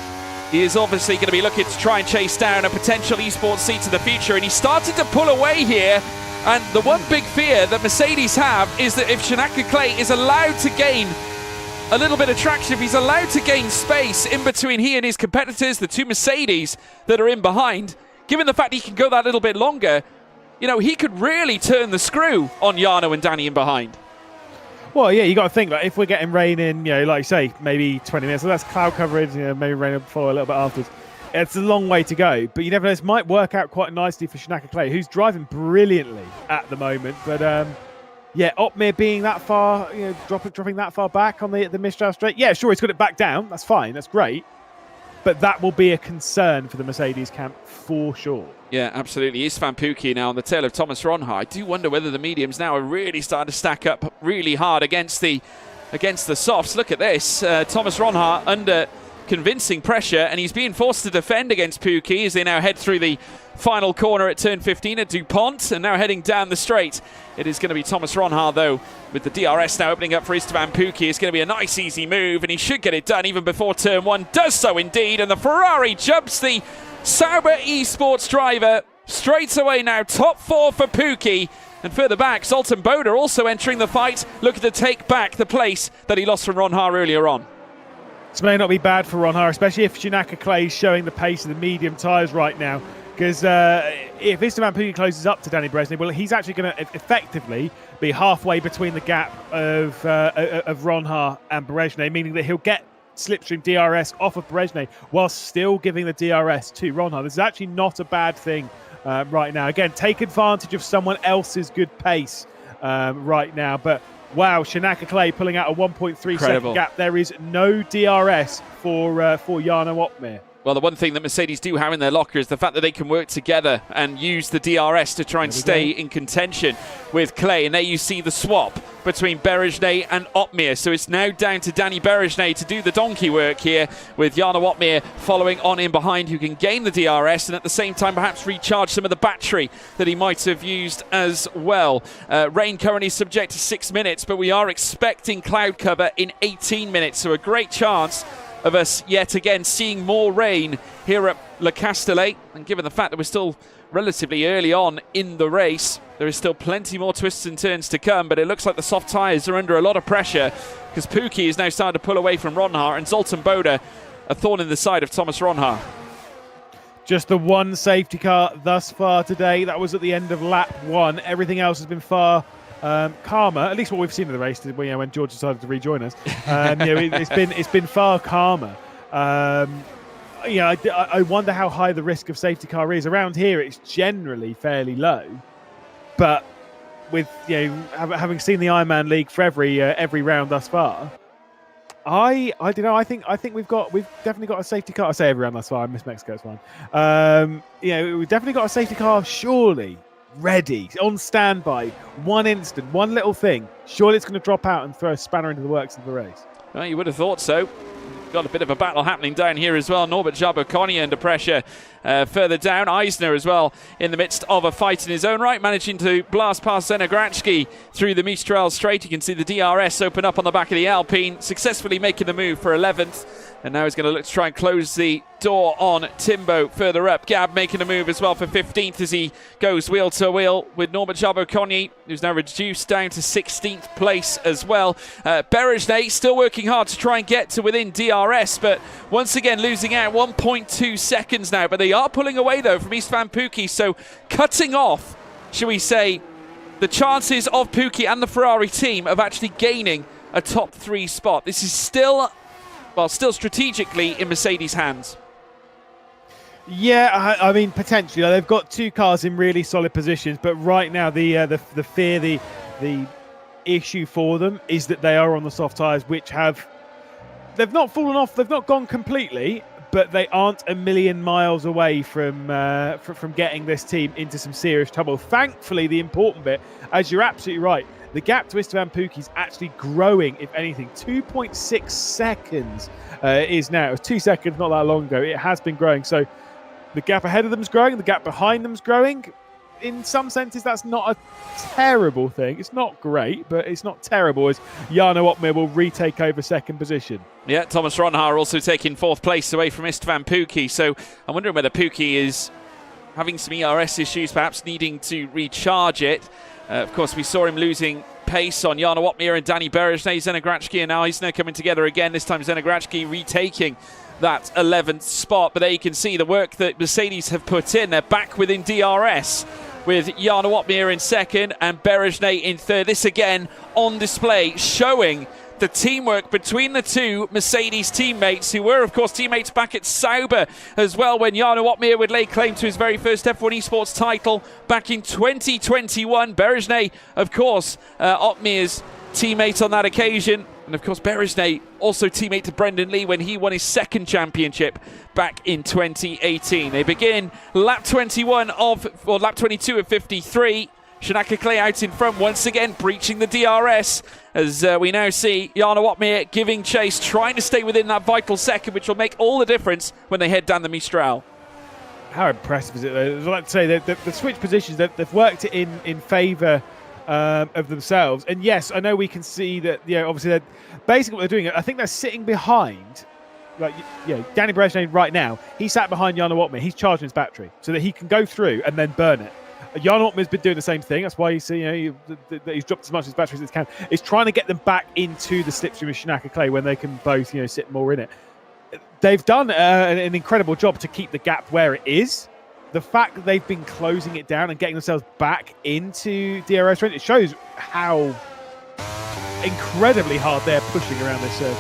He is obviously going to be looking to try and chase down a potential esports seat in the future, and he started to pull away here. And the one big fear that Mercedes have is that if Shanaka Clay is allowed to gain a little bit of traction, if he's allowed to gain space in between he and his competitors, the two Mercedes that are in behind, given the fact he can go that little bit longer, you know, he could really turn the screw on Jarno and Danny in behind. Well, yeah, you got to think, like, if we're getting rain in, like you say, maybe 20 minutes, so that's cloud coverage, maybe rain will follow a little bit afterwards. It's a long way to go, but you never know, this might work out quite nicely for Shanaka Clay, who's driving brilliantly at the moment. But yeah, Ottmere being that far, dropping that far back on the Mistral straight. Yeah, sure, he's got it back down. That's fine. That's great. But that will be a concern for the Mercedes camp for sure. Yeah, absolutely. Istvan Pukki now on the tail of Thomas Ronhaar. I do wonder whether the mediums now are really starting to stack up really hard against the softs. Look at this. Thomas Ronhaar under convincing pressure, and he's being forced to defend against Pukki as they now head through the final corner at turn 15 at DuPont, and now heading down the straight. It is going to be Thomas Ronhaar, though, with the DRS now opening up for Istvan Pukki. It's going to be a nice, easy move, and he should get it done even before turn 1. Does so indeed, and the Ferrari jumps the Sauber Esports driver straight away now. Top 4 for Pukki, And further back, Zoltan Boda also entering the fight, looking to take back the place that he lost from Ron Haar earlier on. This may not be bad for Ron Haar, especially if Shinaka Clay is showing the pace of the medium tyres right now. Because if Istvan Pukki closes up to Danny Brezhnev, well, he's actually going to effectively be halfway between the gap of Ron Haar and Brezhnev, meaning that he'll get slipstream DRS off of Brezhnev while still giving the DRS to Ron Haar. This is actually not a bad thing right now. Again, take advantage of someone else's good pace right now. But wow, Shinaka Clay pulling out a 1.3 second gap. There is no DRS for Jarno Opmeer. Well, the one thing that Mercedes do have in their locker is the fact that they can work together and use the DRS to try and stay in contention with Clay. And there you see the swap between Berejnay and Opmeer. So it's now down to Danny Berejnay to do the donkey work here, with Jarno Opmeer following on in behind, who can gain the DRS and at the same time perhaps recharge some of the battery that he might have used as well. Rain currently subject to 6 minutes, but we are expecting cloud cover in 18 minutes. So a great chance of us yet again seeing more rain here at Le Castellet. And given the fact that we're still relatively early on in the race, there is still plenty more twists and turns to come, but it looks like the soft tyres are under a lot of pressure, because Pukki is now starting to pull away from Ron Haar, and Zoltan Boda a thorn in the side of Thomas Ron Haar. Just the one safety car thus far today. That was at the end of lap 1. Everything else has been far calmer, at least what we've seen in the race, when George decided to rejoin us. It's been far calmer. I wonder how high the risk of safety car is. Around here, it's generally fairly low, but with having seen the Ironman League for every round thus far, I don't know. I think we've definitely got a safety car. I say every round thus far. I miss Mexico. It's fine. We've definitely got a safety car. Surely. Ready, on standby, one instant, one little thing. Surely it's going to drop out and throw a spanner into the works of the race. Well, you would have thought so. Got a bit of a battle happening down here as well. Norbert Jabbo-Konya under pressure further down. Eisner as well in the midst of a fight in his own right, managing to blast past Zenograchki through the Mistral straight. You can see the DRS open up on the back of the Alpine, successfully making the move for 11th. And now he's going to look to try and close the door on Timbo further up. Gab making a move as well for 15th as he goes wheel to wheel with Norbert Jabbo-Konya, who's now reduced down to 16th place as well. Berejnay still working hard to try and get to within DRS, but once again losing out 1.2 seconds now. But they are pulling away though from Istvan Pukki, so cutting off, shall we say, the chances of Pukki and the Ferrari team of actually gaining a top 3 spot. This is still strategically in Mercedes' hands. Yeah, I mean, potentially. They've got 2 cars in really solid positions, but right now the fear, the issue for them is that they are on the soft tyres, which they've not fallen off, they've not gone completely, but they aren't a million miles away from getting this team into some serious trouble. Thankfully, the important bit, as you're absolutely right, the gap to Istvan Pukki is actually growing, if anything. 2.6 seconds is now. It was 2 seconds not that long ago. It has been growing. So the gap ahead of them is growing. The gap behind them is growing. In some senses, that's not a terrible thing. It's not great, but it's not terrible, as Jarno Opmeer will retake over second position. Yeah, Thomas Ron Haar also taking 4th place away from Istvan Pukki. So I'm wondering whether Pukki is having some ERS issues, perhaps needing to recharge it. Of course, we saw him losing pace on Jarno Opmeer and Danny Berejnay. Zenograchki and Eisner coming together again. This time Zenograchki retaking that 11th spot. But there you can see the work that Mercedes have put in. They're back within DRS with Jarno Opmeer in 2nd and Berejnay in 3rd. This again on display, showing the teamwork between the 2 Mercedes teammates, who were, of course, teammates back at Sauber as well, when Jarno Opmeer would lay claim to his very first F1 Esports title back in 2021. Berejnay, of course, Opmeer's teammate on that occasion. And, of course, Berejnay also teammate to Brendan Lee when he won his 2nd championship back in 2018. They begin lap 22 of 53. Shinaka Clay out in front once again, breaching the DRS, as we now see Jarno Opmeer giving chase, trying to stay within that vital second, which will make all the difference when they head down the Mistral. How impressive is it, though? I'd like to say that the switch positions, they've worked it in favour of themselves. And yes, I know we can see that, obviously, they're, basically what they're doing, I think they're sitting behind, Danny Berejnay right now, he sat behind Jarno Opmeer, he's charging his battery so that he can go through and then burn it. Jan Ottmer's been doing the same thing. That's why you see, he's dropped as much of his batteries as he can. He's trying to get them back into the slipstream of Shinaka Clay when they can both, sit more in it. They've done an incredible job to keep the gap where it is. The fact that they've been closing it down and getting themselves back into DRS range, it shows how incredibly hard they're pushing around this circuit.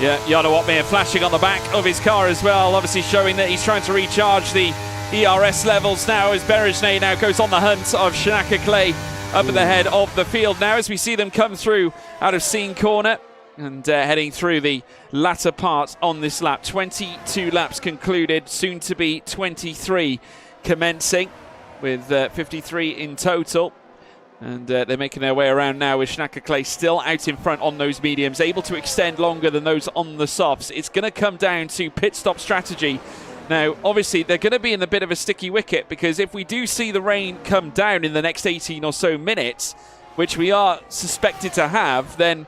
Yeah, Jan Ottmer flashing on the back of his car as well, obviously showing that he's trying to recharge the ERS levels now as Berejnay now goes on the hunt of Shinaka Clay up at the head of the field now as we see them come through out of Scene Corner and heading through the latter part on this lap. 22 laps concluded, soon to be 23 commencing with 53 in total. And they're making their way around now with Shinaka Clay still out in front on those mediums, able to extend longer than those on the softs. It's going to come down to pit stop strategy. Now, obviously, they're going to be in a bit of a sticky wicket because if we do see the rain come down in the next 18 or so minutes, which we are suspected to have, then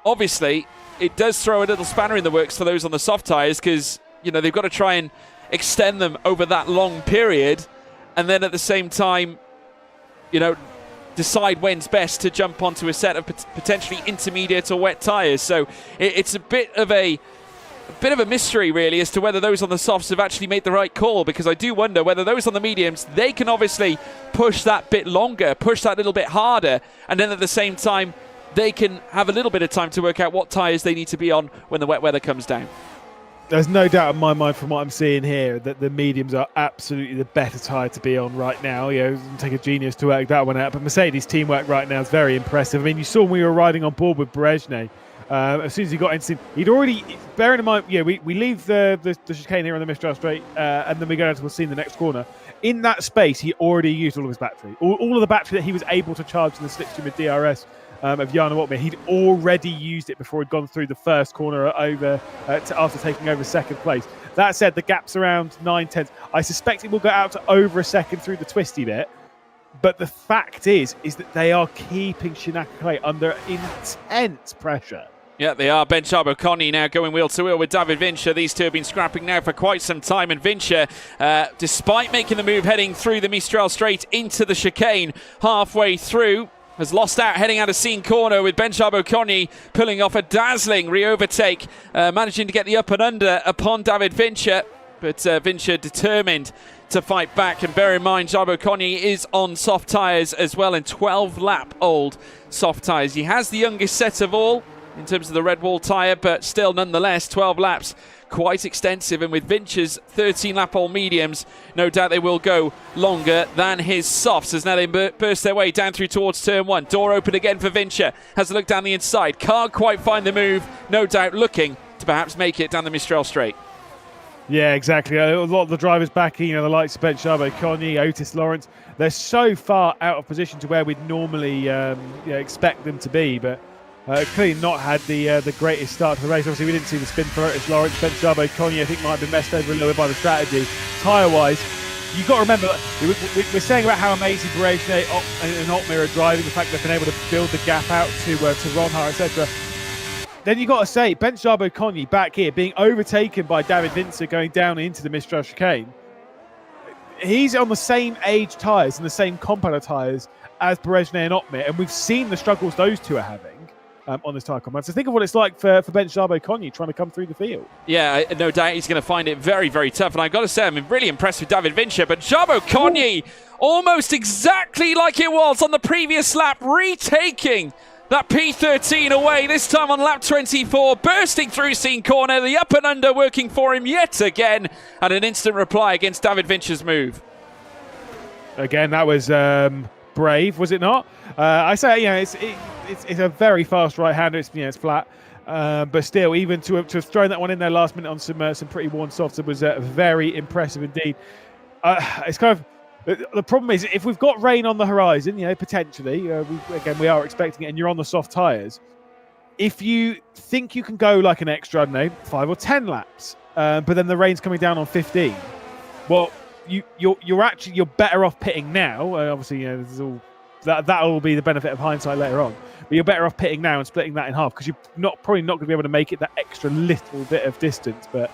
obviously it does throw a little spanner in the works for those on the soft tyres because, they've got to try and extend them over that long period and then at the same time, decide when's best to jump onto a set of potentially intermediate or wet tyres. So it's a bit of a mystery really as to whether those on the softs have actually made the right call, because I do wonder whether those on the mediums, they can obviously push that bit longer, push that little bit harder, and then at the same time they can have a little bit of time to work out what tyres they need to be on when the wet weather comes down. There's no doubt in my mind from what I'm seeing here that the mediums are absolutely the better tyre to be on right now. It doesn't take a genius to work that one out. But Mercedes' teamwork right now is very impressive. I mean, you saw when we were riding on board with Berejnay. As soon as he got into, he'd already, bearing in mind, we leave the chicane here on the Mistral Straight and then we go down to the next corner. In that space, he already used all of his battery. All of the battery that he was able to charge in the slipstream of DRS of Jan Ottmer, he'd already used it before he'd gone through the first corner over after taking over second place. That said, the gap's around 9/10. I suspect it will go out to over a second through the twisty bit. But the fact is that they are keeping Shinaka Clay under intense pressure. Yeah, they are. Ben Charbonnet now going wheel to wheel with David Vincher. These two have been scrapping now for quite some time. And Vincher, despite making the move heading through the Mistral Straight into the chicane halfway through, has lost out heading out of Scene Corner with Ben Charbonnet pulling off a dazzling re-overtake, managing to get the up and under upon David Vincher. But Vincher determined to fight back. And bear in mind, Charbonnet is on soft tyres as well, and 12-lap-old soft tyres. He has the youngest set of all in terms of the red wall tyre, but still nonetheless 12 laps, quite extensive. And with Vincher's 13-lap-old mediums, no doubt they will go longer than his softs as now they burst their way down through towards turn one. Door open again for Vincher, has a look down the inside, can't quite find the move, no doubt looking to perhaps make it down the Mistral Straight. Yeah, exactly. A lot of the drivers back, the likes of Ben Charbonnet, Otis Lawrence, they're so far out of position to where we'd normally expect them to be, but clearly not had the greatest start to the race. Obviously, we didn't see the spin for Otis Lawrence. Ben Charbonnet, I think, might have been messed over a little bit by the strategy. Tyre-wise, you've got to remember, we're saying about how amazing Berejnay and Ottmer are driving, the fact they've been able to build the gap out to Ronhar, etc. Then you've got to say, Ben Charbonnet back here being overtaken by David Vincer going down into the Mistral chicane. He's on the same age tyres and the same compound tyres as Berejnay and Ottmer, and we've seen the struggles those two are having on this tyre compound. So think of what it's like for Ben Charbonnet trying to come through the field. Yeah, no doubt he's going to find it very, very tough. And I've got to say, I'm really impressed with David Vincher, but Charbonnet, almost exactly like it was on the previous lap, retaking that P13 away, this time on lap 24, bursting through Scene Corner, the up and under working for him yet again, and an instant reply against David Vincher's move. Again, that was brave, was it not? I say, it's a very fast right-hander. It's flat, but still, even to have thrown that one in there last minute on some pretty worn softs, it was very impressive indeed. It's kind of the problem is if we've got rain on the horizon, potentially, we are expecting it, and you're on the soft tyres. If you think you can go like an extra, I don't know, 5 or 10 laps, but then the rain's coming down on 15, well, you're better off pitting now. Obviously, this is all that will be the benefit of hindsight later on. But you're better off pitting now and splitting that in half, because you're probably not going to be able to make it that extra little bit of distance. But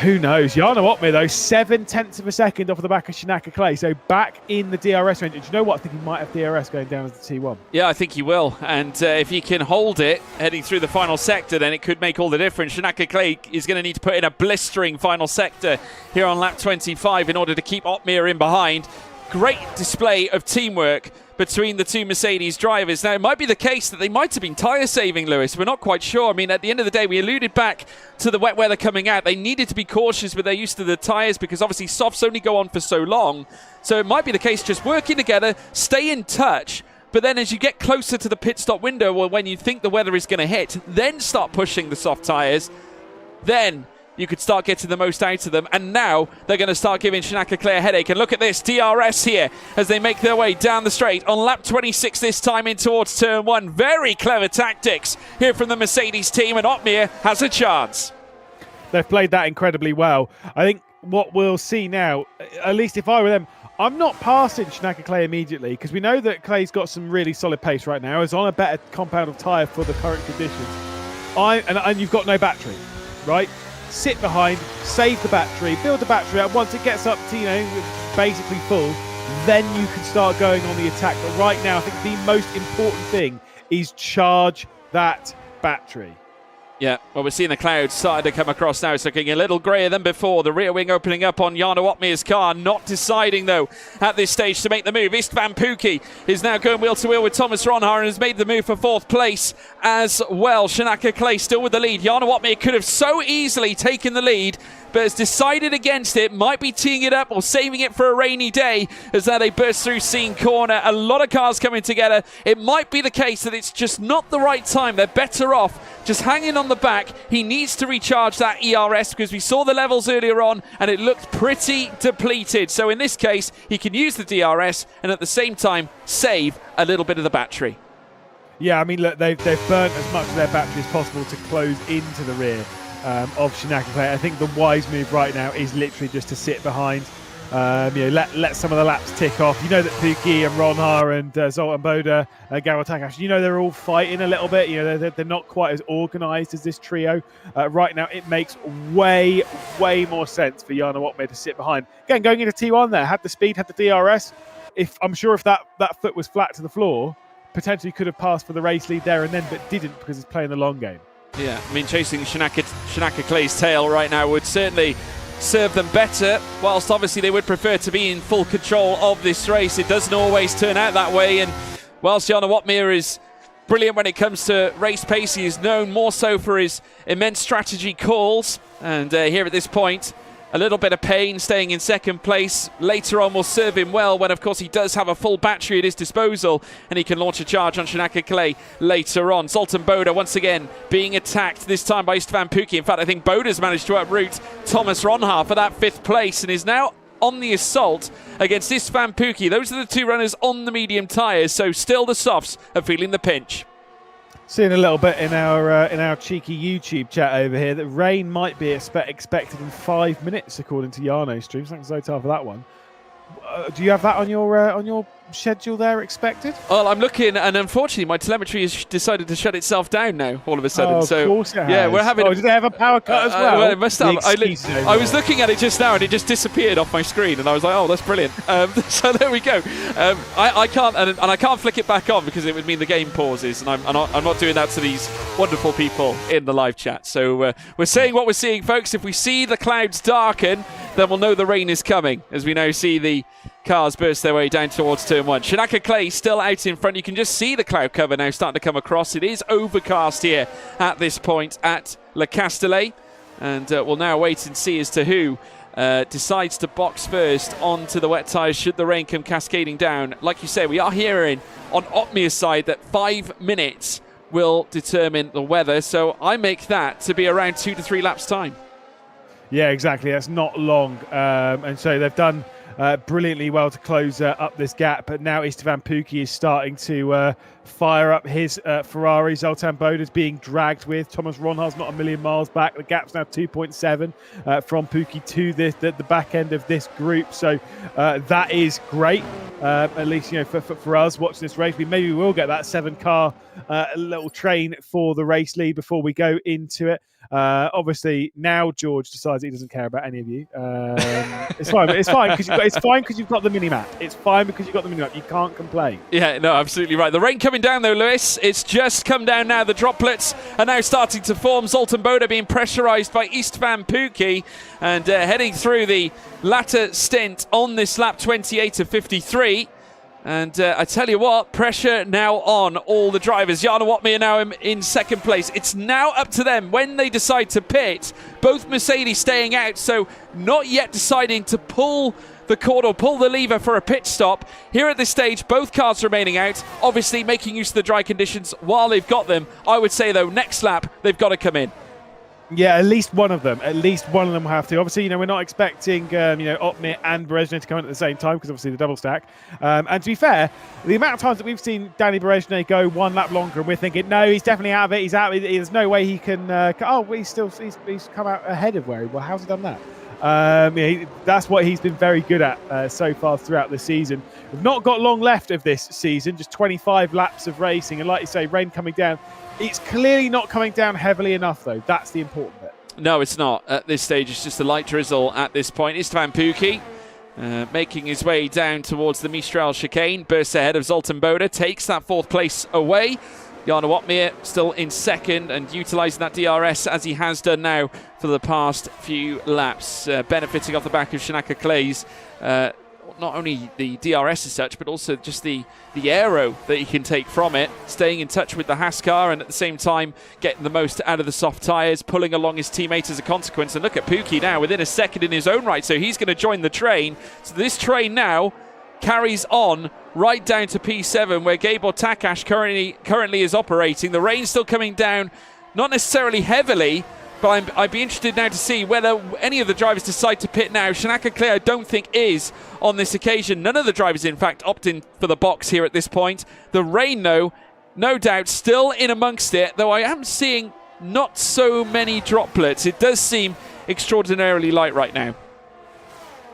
Who knows? Jarno Opmeer, though, 7/10 of a second off the back of Shinaka Clay. So back in the DRS range. And do you know what? I think he might have DRS going down as the T1. Yeah, I think he will. And if he can hold it heading through the final sector, then it could make all the difference. Shinaka Clay is going to need to put in a blistering final sector here on lap 25 in order to keep Opmeer in behind. Great display of teamwork between the two Mercedes drivers. Now, it might be the case that they might have been tyre saving, Lewis. We're not quite sure. I mean, at the end of the day, we alluded back to the wet weather coming out. They needed to be cautious with their use of the tyres because obviously softs only go on for so long. So it might be the case just working together, stay in touch. But then as you get closer to the pit stop window or when you think the weather is going to hit, then start pushing the soft tyres. Then you could start getting the most out of them. And now they're going to start giving Shinaka Clay a headache. And look at this, DRS here as they make their way down the straight on lap 26 this time in towards turn 1. Very clever tactics here from the Mercedes team, and Opmeer has a chance. They've played that incredibly well. I think what we'll see now, at least if I were them, I'm not passing Shinaka Clay immediately because we know that Clay's got some really solid pace right now. He's on a better compound of tyre for the current conditions. And you've got no battery, right? Sit behind, save the battery, build the battery up. Once it gets up to, basically full, then you can start going on the attack. But right now, I think the most important thing is charge that battery. Yeah, well, we're seeing the clouds starting to come across now. It's looking a little greyer than before. The rear wing opening up on Jarno Opmeer's car. Not deciding, though, at this stage to make the move. Istvan Pukki is now going wheel to wheel with Thomas Ronhaar and has made the move for 4th place as well. Shinaka Clay still with the lead. Jarno Opmeer could have so easily taken the lead, but has decided against it. Might be teeing it up or saving it for a rainy day as now they burst through Scene Corner. A lot of cars coming together. It might be the case that it's just not the right time. They're better off just hanging on the back. He needs to recharge that ERS because we saw the levels earlier on and it looked pretty depleted. So in this case, he can use the DRS and at the same time save a little bit of the battery. Yeah, I mean, look, they've burnt as much of their battery as possible to close into the rear of Shinaka Clay. I think the wise move right now is literally just to sit behind, let some of the laps tick off. You know that Pukki and Ronhaar and Zoltan Boda, Garo Takahashi, they're all fighting a little bit. They're not quite as organised as this trio. Right now, it makes way more sense for Jarno Opmeer to sit behind. Again, going into T1 there, had the speed, had the DRS. I'm sure if that foot was flat to the floor, potentially could have passed for the race lead there and then, but didn't because he's playing the long game. Yeah, I mean, chasing Shinaka Clay's tail right now would certainly serve them better, whilst obviously they would prefer to be in full control of this race. It doesn't always turn out that way, and whilst Jarno Opmeer is brilliant when it comes to race pace, he is known more so for his immense strategy calls, and here at this point, a little bit of pain staying in 2nd place. Later on will serve him well when, of course, he does have a full battery at his disposal and he can launch a charge on Shinaka Clay later on. Zoltan Boda once again being attacked, this time by Istvan Pukki. In fact, I think Boda's managed to uproot Thomas Ronhaar for that 5th place and is now on the assault against Istvan Pukki. Those are the two runners on the medium tyres, so still the softs are feeling the pinch. Seeing a little bit in our cheeky YouTube chat over here that rain might be expected in 5 minutes, according to Jarno Streams. Thanks, Zotar, for that one. Do you have that on your schedule there expected? Well, I'm looking, and unfortunately, my telemetry has decided to shut itself down now. All of a sudden, of course it has. Yeah, we're having. Oh, did they have a power cut as well? Well, it must have. I was looking at it just now, and it just disappeared off my screen, and I was like, "Oh, that's brilliant." So there we go. I can't, and I can't flick it back on because it would mean the game pauses, and I'm not doing that to these wonderful people in the live chat. So we're saying what we're seeing, folks. If we see the clouds darken, then we'll know the rain is coming, as we now see the cars burst their way down towards turn 1. Shinaka Clay still out in front. You can just see the cloud cover now starting to come across. It is overcast here at this point at Le Castellet. And we'll now wait and see as to who decides to box first onto the wet tyres should the rain come cascading down. Like you say, we are hearing on Opmeer's side that 5 minutes will determine the weather. So I make that to be around 2 to 3 laps time. Yeah, exactly. That's not long. And so they've done brilliantly well to close up this gap. But now Istvan Pukki is starting to fire up his Ferrari. Zoltan Boda's being dragged with. Thomas Ronhaar's not a million miles back. The gap's now 2.7 from Pukki to the back end of this group. So that is great. At least, for us watching this race, maybe we will get that 7-car little train for the race lead before we go into it. Obviously, now George decides he doesn't care about any of you. It's fine. It's fine because you've got the mini map. It's fine because you've got the mini map. You can't complain. Yeah, no, absolutely right. The rain coming down though, Lewis. It's just come down now. The droplets are now starting to form. Zoltan Boda being pressurised by Istvan Pukki and heading through the latter stint on this lap 28 of 53. And I tell you what, pressure now on all the drivers. Jarno Opmeer now in second place. It's now up to them when they decide to pit. Both Mercedes staying out, so not yet deciding to pull the cord or pull the lever for a pit stop. Here at this stage, both cars remaining out, obviously making use of the dry conditions while they've got them. I would say, though, next lap, they've got to come in. Yeah, at least one of them. At least one of them will have to. Obviously, we're not expecting, Opmeer and Berezhny to come in at the same time because obviously the double stack. And to be fair, the amount of times that we've seen Danny Berezhny go one lap longer and we're thinking, no, he's definitely out of it. He's out. There's no way he can. He's come out ahead of where he. Well, how's he done that? That's what he's been very good at so far throughout the season. We've not got long left of this season, just 25 laps of racing. And like you say, rain coming down. It's clearly not coming down heavily enough, though. That's the important bit. No, it's not. At this stage, it's just a light drizzle at this point. Istvan Pukki making his way down towards the Mistral chicane. Bursts ahead of Zoltan Boda, takes that fourth place away. Jarno Opmeer still in second and utilising that DRS as he has done now for the past few laps, benefiting off the back of Shanaka Clay's not only the DRS as such, but also just the aero that he can take from it, staying in touch with the Haas car and at the same time getting the most out of the soft tyres, pulling along his teammates as a consequence. And look at Pukki now within a second in his own right, so he's going to join the train. So this train now carries on right down to P7 where Gabor Takash currently is operating. The rain's still coming down, not necessarily heavily, but I'd be interested now to see whether any of the drivers decide to pit now. Shanaka Clay, I don't think, is on this occasion. None of the drivers, in fact, opt in for the box here at this point. The rain, though, no doubt, still in amongst it, though I am seeing not so many droplets. It does seem extraordinarily light right now.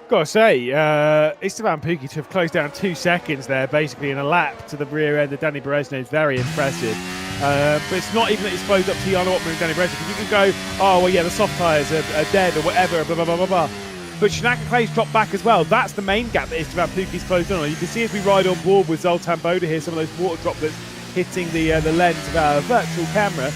Gotta say, Istvan Pukki to have closed down 2 seconds there, basically in a lap to the rear end of Danny Berezhny is very impressive. But it's not even that it's closed up to Jarno Opmeer and Danny Berezhny, because you can go, oh, well, yeah, the soft tyres are dead or whatever, blah, blah, blah, blah, blah. But Shanaka Clay's dropped back as well. That's the main gap that Istvan Pukki's closed on. You can see as we ride on board with Zoltan Boda here, some of those water droplets hitting the lens of our virtual camera.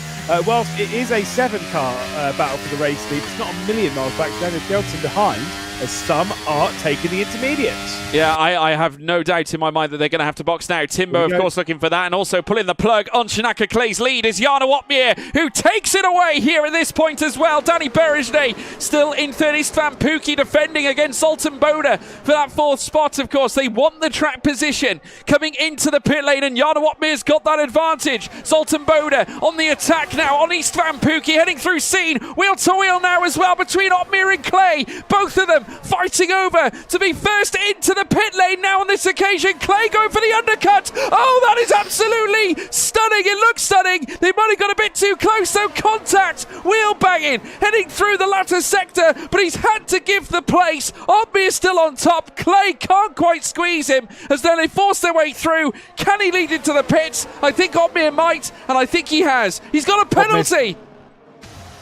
Whilst it is a 7-car battle for the race lead, it's not a million miles back. Daniel Delton behind, as some are taking the intermediates. Yeah, I have no doubt in my mind that they're going to have to box now. Timbo, of course, looking for that, and also pulling the plug on Shanaka Clay's lead is Jarno Opmeer, who takes it away here at this point as well. Danny Berezhny still in third. Istvan Pukki defending against Zoltan Boda for that 4th spot, of course. They want the track position coming into the pit lane, and Jarno Opmeer's got that advantage. Zoltan Boda on the attack now on Istvan Pukki, heading through scene, wheel to wheel now as well between Opmeer and Clay. Both of them fighting over to be first into the pit lane now on this occasion. Clay going for the undercut. Oh, that is absolutely stunning. It looks stunning. They might have got a bit too close, though. Contact, wheel banging, heading through the latter sector, but he's had to give the place. Opmeer still on top. Clay can't quite squeeze him as then they force their way through. Can he lead into the pits? I think Opmeer might, and I think he has. He's got a penalty.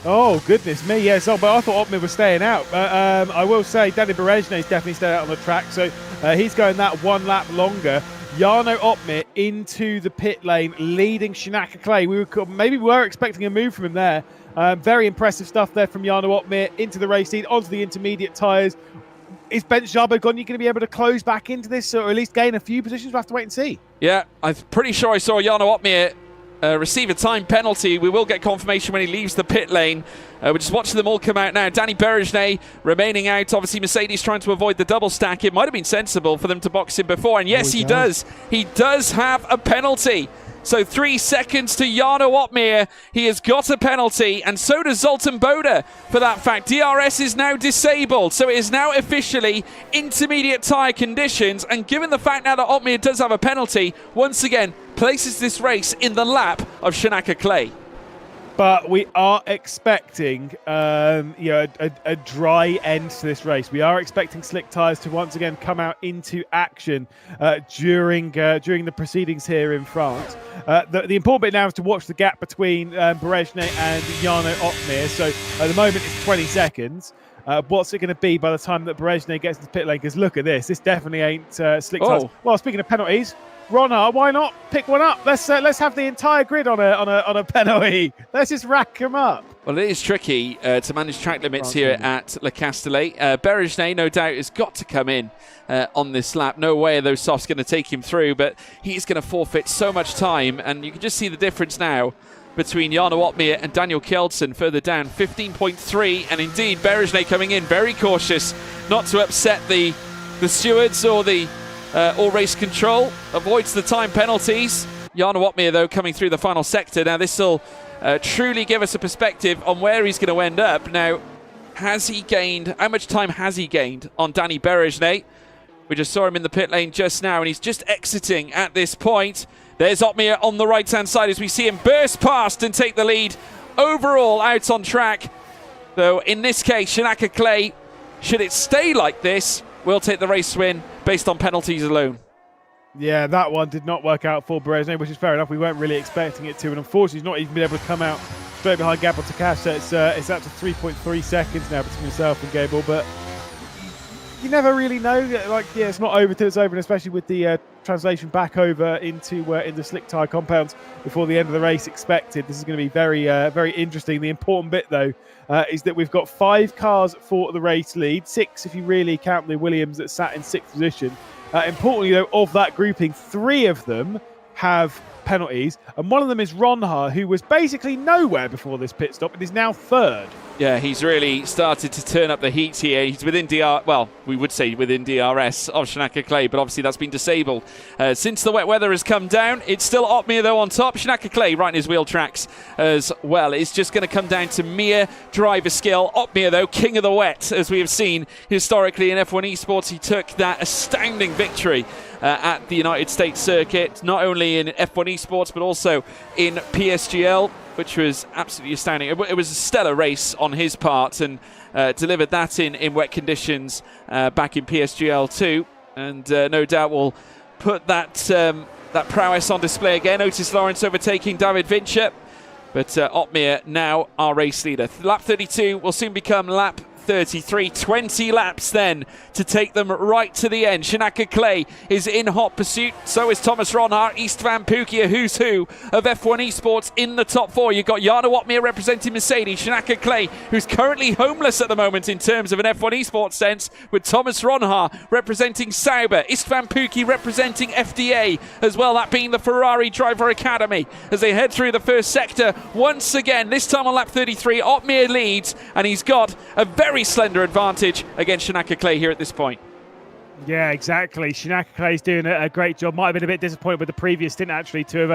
Oh, goodness me, yes. But I thought Opmeer was staying out. I will say Danny Berezhny is definitely staying out on the track, so he's going that 1 lap longer. Jarno Opmeer into the pit lane, leading Shanaka Clay. Maybe we were expecting a move from him there. Very impressive stuff there from Jarno Opmeer into the race lead, onto the intermediate tyres. Is Ben Szabo going to be able to close back into this, or at least gain a few positions? We'll have to wait and see. Yeah, I'm pretty sure I saw Jarno Opmeer receive a time penalty. We will get confirmation when he leaves the pit lane. We're just watching them all come out now. Danny Berezhny remaining out. Obviously, Mercedes trying to avoid the double stack. It might have been sensible for them to box him before. And yes, he does. He does have a penalty. So 3 seconds to Jarno Opmeer. He has got a penalty, and so does Zoltan Boda for that fact. DRS is now disabled, so it is now officially intermediate tyre conditions. And given the fact now that Opmeer does have a penalty, once again, places this race in the lap of Shanaka Clay. But we are expecting, a dry end to this race. We are expecting slick tyres to once again come out into action during the proceedings here in France. The important bit now is to watch the gap between Berejne and Jarno Opmeer. So at the moment it's 20 seconds. What's it going to be by the time that Berejne gets into pit lane? Because look at this. This definitely ain't slick tyres. Well, speaking of penalties, Ronhar, why not pick one up? Let's have the entire grid on a penalty. Let's just rack them up. Well, it is tricky to manage track limits here at Le Castellet. Berejne, no doubt, has got to come in on this lap. No way are those softs going to take him through, but he's going to forfeit so much time, and you can just see the difference now between Jarno Opmeer and Daniel Kjeldsen further down, 15.3, and indeed Berejne coming in very cautious not to upset the stewards or the all race control, avoids the time penalties. Jarno Opmeer, though, coming through the final sector. Now, this will truly give us a perspective on where he's going to end up. Now, how much time has he gained on Danny Berejne? We just saw him in the pit lane just now, and he's just exiting at this point. There's Opmeer on the right-hand side as we see him burst past and take the lead overall out on track. Though, in this case, Shinaka Clay, should it stay like this, will take the race win based on penalties alone. Yeah, that one did not work out for Berejne, which is fair enough. We weren't really expecting it to, and unfortunately he's not even been able to come out straight behind Gabor Takash. So it's up to 3.3 seconds now between himself and Gabor, but you never really know. It's not over till it's over, and especially with the translation back over into the slick tyre compounds before the end of the race expected. This is going to be very, very interesting. The important bit, though, is that we've got 5 cars for the race lead, 6 if you really count the Williams that sat in 6th position. Importantly, though, of that grouping, 3 of them have penalties, and one of them is Ronhar, who was basically nowhere before this pit stop and is now 3rd. Yeah, he's really started to turn up the heat here. He's within we would say within DRS of Shinaka Clay, but obviously that's been disabled. Since the wet weather has come down, it's still Opmeer, though, on top. Shinaka Clay right in his wheel tracks as well. It's just going to come down to mere driver skill. Opmeer, though, king of the wet, as we have seen historically in F1 Esports. He took that astounding victory at the United States circuit, not only in F1 Esports, but also in PSGL, which was absolutely astounding. It was a stellar race on his part, and delivered that in wet conditions back in PSGL too, and no doubt will put that prowess on display again. Otis Lawrence overtaking David Vincher, but Opmeer now our race leader. Lap 32 will soon become lap 33. 20 laps then to take them right to the end. Shinaka Clay is in hot pursuit. So is Thomas Ronhar. Istvan Pukki, a who's who of F1 Esports in the top 4. You've got Jarno Opmeer representing Mercedes. Shinaka Clay, who's currently homeless at the moment in terms of an F1 Esports sense, with Thomas Ronhar representing Sauber. Istvan Pukki representing FDA as well, that being the Ferrari Driver Academy, as they head through the first sector once again. This time on lap 33, Opmeer leads, and he's got a very slender advantage against Shinaka Clay here at this point. Yeah, exactly. Shinaka Clay's doing a great job. Might have been a bit disappointed with the previous stint, actually, to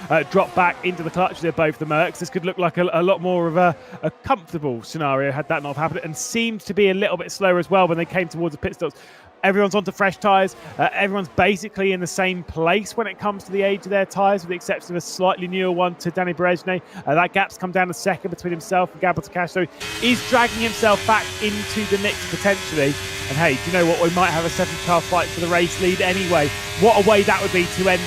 have dropped back into the clutch there, both the Mercs. This could look like a lot more of a comfortable scenario had that not happened, and seemed to be a little bit slower as well when they came towards the pit stops. Everyone's onto fresh tyres. Everyone's basically in the same place when it comes to the age of their tyres, with the exception of a slightly newer one to Danny Berejne. That gap's come down a second between himself and Gabor Takash, so he's dragging himself back into the mix potentially. And hey, do you know what? We might have a 7-car fight for the race lead anyway. What a way that would be to end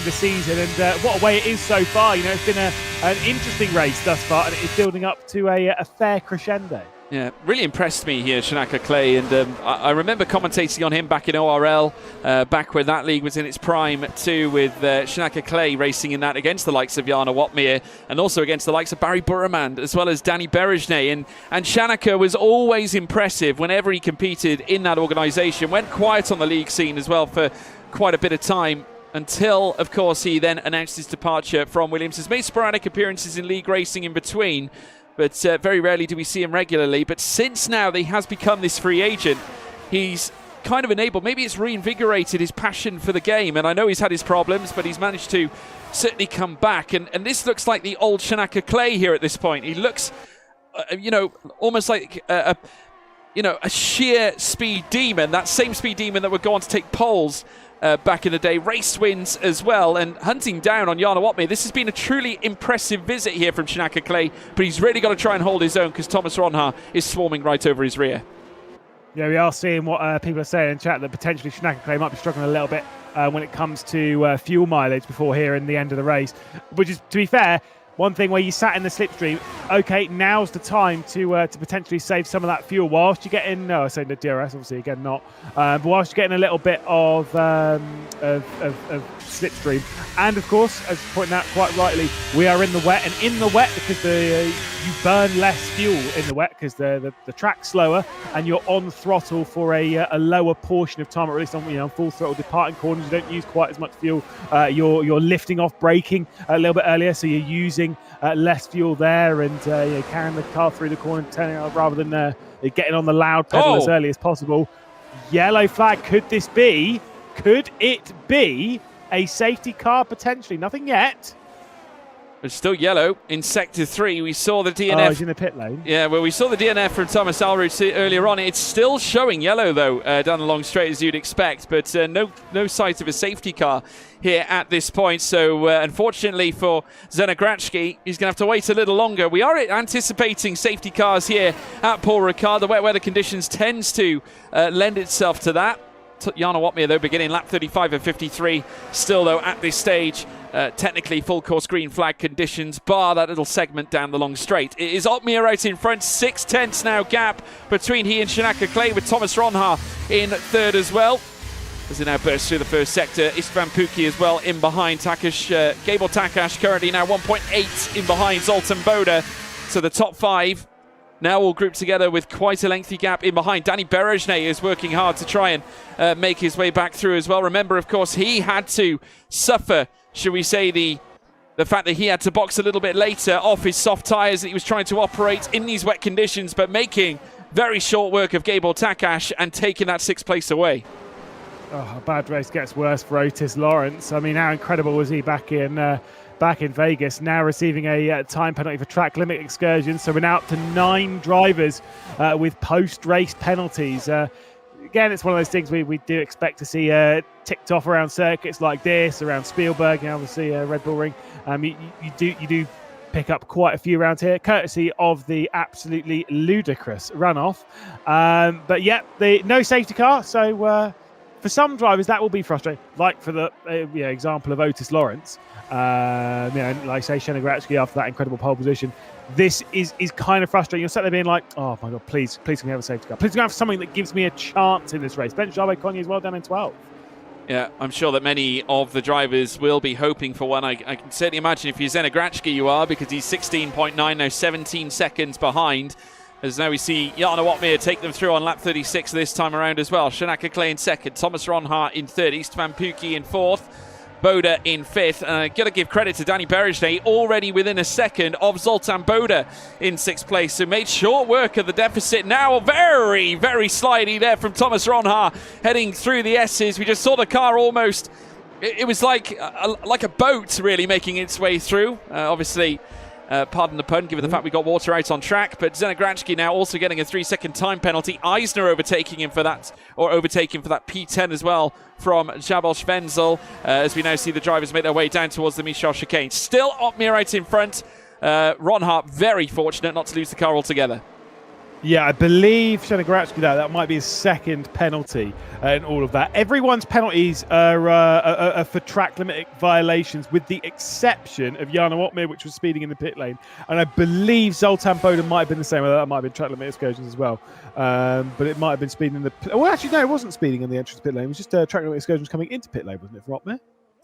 the season, and what a way it is so far. You know, it's been an interesting race thus far, and it is building up to a fair crescendo. Yeah, really impressed me here, Shinaka Clay, and I remember commentating on him back in ORL, back when that league was in its prime too, with Shinaka Clay racing in that against the likes of Jarno Opmeer, and also against the likes of Barry Burremand, as well as Danny Berejne, and Shinaka was always impressive whenever he competed in that organisation. Went quiet on the league scene as well for quite a bit of time, until, of course, he then announced his departure from Williams. Has made sporadic appearances in league racing in between, but very rarely do we see him regularly. But since now he has become this free agent, he's kind of enabled, maybe it's reinvigorated his passion for the game. And I know he's had his problems, but he's managed to certainly come back. And this looks like the old Shinaka Clay here at this point. He looks, almost like you know, a sheer speed demon, that same speed demon that would go on to take poles back in the day, race wins as well, and hunting down on Jana Watmere. This has been a truly impressive visit here from Shinaka Clay, but he's really got to try and hold his own because Thomas Ronha is swarming right over his rear. Yeah, we are seeing what people are saying in chat, that potentially Shinaka Clay might be struggling a little bit when it comes to fuel mileage before here in the end of the race, which is, to be fair, one thing where you sat in the slipstream. Okay, now's the time to potentially save some of that fuel whilst you're getting. No, I say the DRS, obviously, again not. But whilst you're getting a little bit of slipstream, and of course, as pointed out quite rightly, we are in the wet, and in the wet because you burn less fuel in the wet because the track's slower, and you're on throttle for a lower portion of time, or at least on full throttle departing corners. You don't use quite as much fuel. You're lifting off braking a little bit earlier, so you're using less fuel there, and carrying the car through the corner and turning out rather than getting on the loud pedal as early as possible. Yellow flag. Could it be a safety car potentially? Nothing yet. It's still yellow in Sector 3. We saw the DNF. Oh, he's in the pit lane. Yeah, well, we saw the DNF from Thomas Alroth earlier on. It's still showing yellow, though, down the long straight, as you'd expect. But no sight of a safety car here at this point. So, unfortunately for Zenogratski, he's going to have to wait a little longer. We are anticipating safety cars here at Paul Ricard. The wet weather conditions tends to lend itself to that. Jana Watmere, though, beginning lap 35 of 53. Still, though, at this stage, technically full course green flag conditions, bar that little segment down the long straight. It is Watmere out in front, 6/10 now gap between he and Shinaka Clay, with Thomas Ronha in third as well. As it now bursts through the first sector, Istvan Puki as well in behind. Gabor Takash currently now 1.8 in behind Zoltan Boda. So the top five now all grouped together with quite a lengthy gap in behind. Danny Berejne is working hard to try and make his way back through as well. Remember, of course, he had to suffer, should we say, the fact that he had to box a little bit later off his soft tyres that he was trying to operate in these wet conditions, but making very short work of Gabor Takash and taking that sixth place away. Oh, a bad race gets worse for Otis Lawrence. I mean, how incredible was he back in Vegas, now receiving a time penalty for track limit excursions. So we're now up to 9 drivers with post-race penalties. Again, it's one of those things we do expect to see ticked off around circuits like this, around Spielberg, and obviously Red Bull Ring. You do pick up quite a few around here, courtesy of the absolutely ludicrous runoff. But yeah, no safety car, so for some drivers that will be frustrating, like for the example of Otis Lawrence. Like say Zenogratski after that incredible pole position. This is kind of frustrating. You're sat there being like, oh my god, please can we have a safety car? Please can we have something that gives me a chance in this race? Ben Jarbo-Conye as well down in 12. Yeah, I'm sure that many of the drivers will be hoping for one. I can certainly imagine if you're Zenogratski, you are, because he's 16.9 now, 17 seconds behind. As now we see Jana Watmere take them through on lap 36 this time around as well. Shinaka Clay in second, Thomas Ronha in third, Istvan Puki in fourth, Boda in fifth. And I've got to give credit to Danny Berejne, already within a second of Zoltan Boda in sixth place, who made short work of the deficit. Now very, very slidey there from Thomas Ronha heading through the S's. We just saw the car almost, it was like a boat really making its way through. Obviously, pardon the pun, given the fact we got water out on track, but Zenogratski now also getting a 3-second time penalty. Eisner overtaking him for that P10 as well from Jabal Schwenzel, as we now see the drivers make their way down towards the Michel chicane. Still Watmere out in front. Ronha very fortunate not to lose the car altogether. Yeah, I believe Zenogratski, that might be his second penalty in all of that. Everyone's penalties are for track limit violations, with the exception of Jana Watmere, which was speeding in the pit lane. And I believe Zoltan Boda might have been the same. That might have been track limit excursions as well. But it might have been speeding in the... Well, actually, no, it wasn't speeding in the entrance pit lane. It was just track limit excursions coming into pit lane, wasn't it, for Watmere?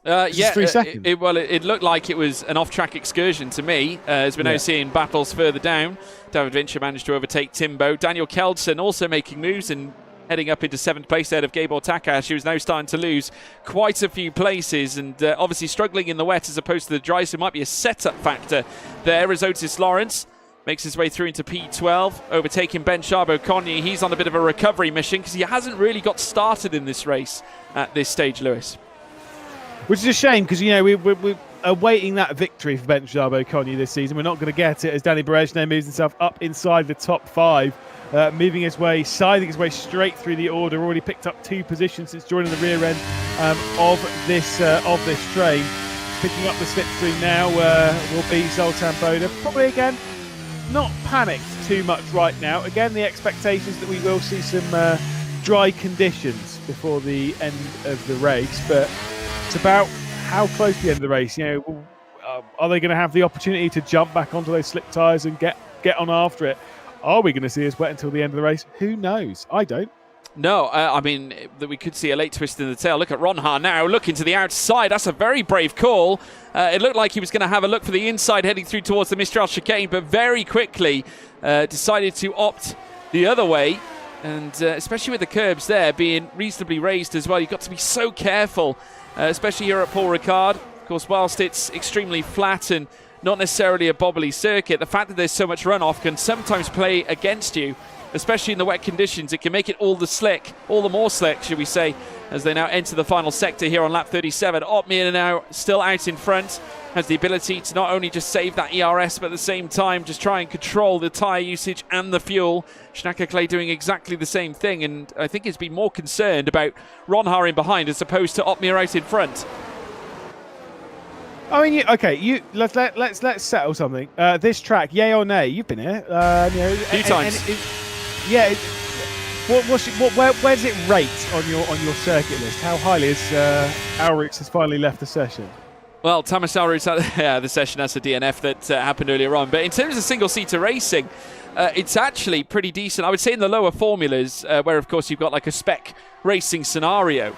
Yeah, 3 seconds. It looked like it was an off-track excursion to me, as we're now seeing battles further down. David Vincher managed to overtake Timbo. Daniel Keldsen also making moves and heading up into 7th place ahead of Gabor Takash, who's now starting to lose quite a few places, and obviously struggling in the wet as opposed to the dry, so it might be a setup factor there as Otis Lawrence makes his way through into P12, overtaking Ben Jarbo-Conye. He's on a bit of a recovery mission because he hasn't really got started in this race at this stage, Lewis. Which is a shame, because we're awaiting that victory for Ben Jarbo-Conye this season. We're not going to get it as Danny Berejne moves himself up inside the top 5 moving his way, scything his way straight through the order. Already picked up 2 positions since joining the rear end of this train. Picking up the slipstream now will be Zoltan Boda. Probably again, not panicked too much right now. Again, the expectations that we will see some dry conditions before the end of the race, but it's about how close to the end of the race. Are they going to have the opportunity to jump back onto those slip tyres and get on after it? Are we going to see us wet until the end of the race? Who knows? I don't. No, I mean, that we could see a late twist in the tail. Look at Ronha now, looking to the outside. That's a very brave call. It looked like he was going to have a look for the inside heading through towards the Mistral chicane, but very quickly decided to opt the other way. And especially with the curbs there being reasonably raised as well, you've got to be so careful, especially here at Paul Ricard. Of course, whilst it's extremely flat and not necessarily a bobbly circuit, the fact that there's so much runoff can sometimes play against you, especially in the wet conditions. It can make it all the more slick, should we say, as they now enter the final sector here on lap 37. Opmeer now still out in front, has the ability to not only just save that ERS, but at the same time just try and control the tyre usage and the fuel. Schnacke Clay doing exactly the same thing, and I think he's been more concerned about Ronha in behind as opposed to Opmeer out in front. I mean, let's settle something. This track, yay or nay? You've been here, a few times. Where does it rate on your circuit list? How highly is Alrix has finally left the session? Well, Thomas Alrix had the session as a DNF that happened earlier on. But in terms of single-seater racing, it's actually pretty decent. I would say in the lower formulas, where of course you've got like a spec racing scenario.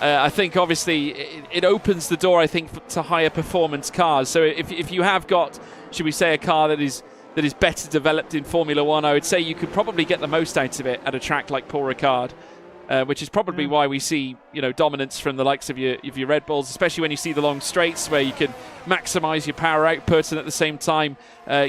I think obviously it opens the door, I think, to higher performance cars. So if you have got, should we say, a car that is better developed in Formula One, I would say you could probably get the most out of it at a track like Paul Ricard, which is probably why we see dominance from the likes of your Red Bulls, especially when you see the long straights where you can maximise your power output and at the same time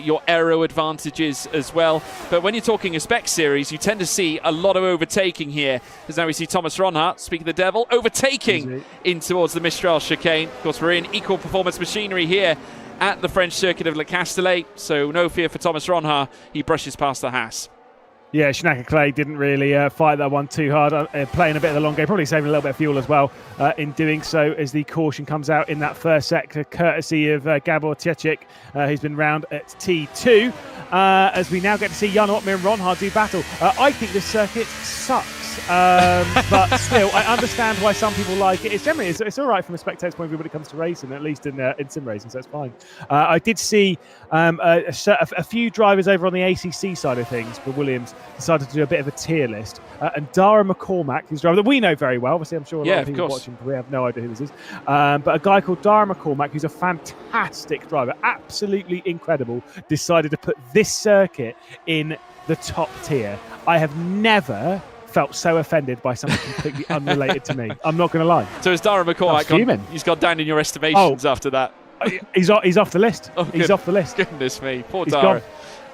your aero advantages as well. But when you're talking a spec series, you tend to see a lot of overtaking here, as now we see Thomas Ronha, speaking of the devil, overtaking in towards the Mistral chicane. Of course, we're in equal performance machinery here at the French circuit of Le Castellet, so no fear for Thomas Ronha. He brushes past the Haas. Yeah, Schnacke Clay didn't really fight that one too hard, playing a bit of the long game, probably saving a little bit of fuel as well in doing so, as the caution comes out in that first sector, courtesy of Gabor Tjecic, who's been round at T2, as we now get to see Jan Opmeer and Ronha do battle. I think this circuit sucks. But still, I understand why some people like it. It's all right from a spectator's point of view when it comes to racing, at least in sim racing, so it's fine. I did see a few drivers over on the ACC side of things for Williams decided to do a bit of a tier list, and Dara McCormack, who's a driver that we know very well. Obviously, I'm sure a lot of people watching, we have no idea who this is. But a guy called Dara McCormack, who's a fantastic driver, absolutely incredible, decided to put this circuit in the top tier. I have never felt so offended by something completely unrelated to me. I'm not going to lie. So is Dara McCormack he's gone down in your estimations after that? He's off the list. He's off the list. Goodness me, poor Dara.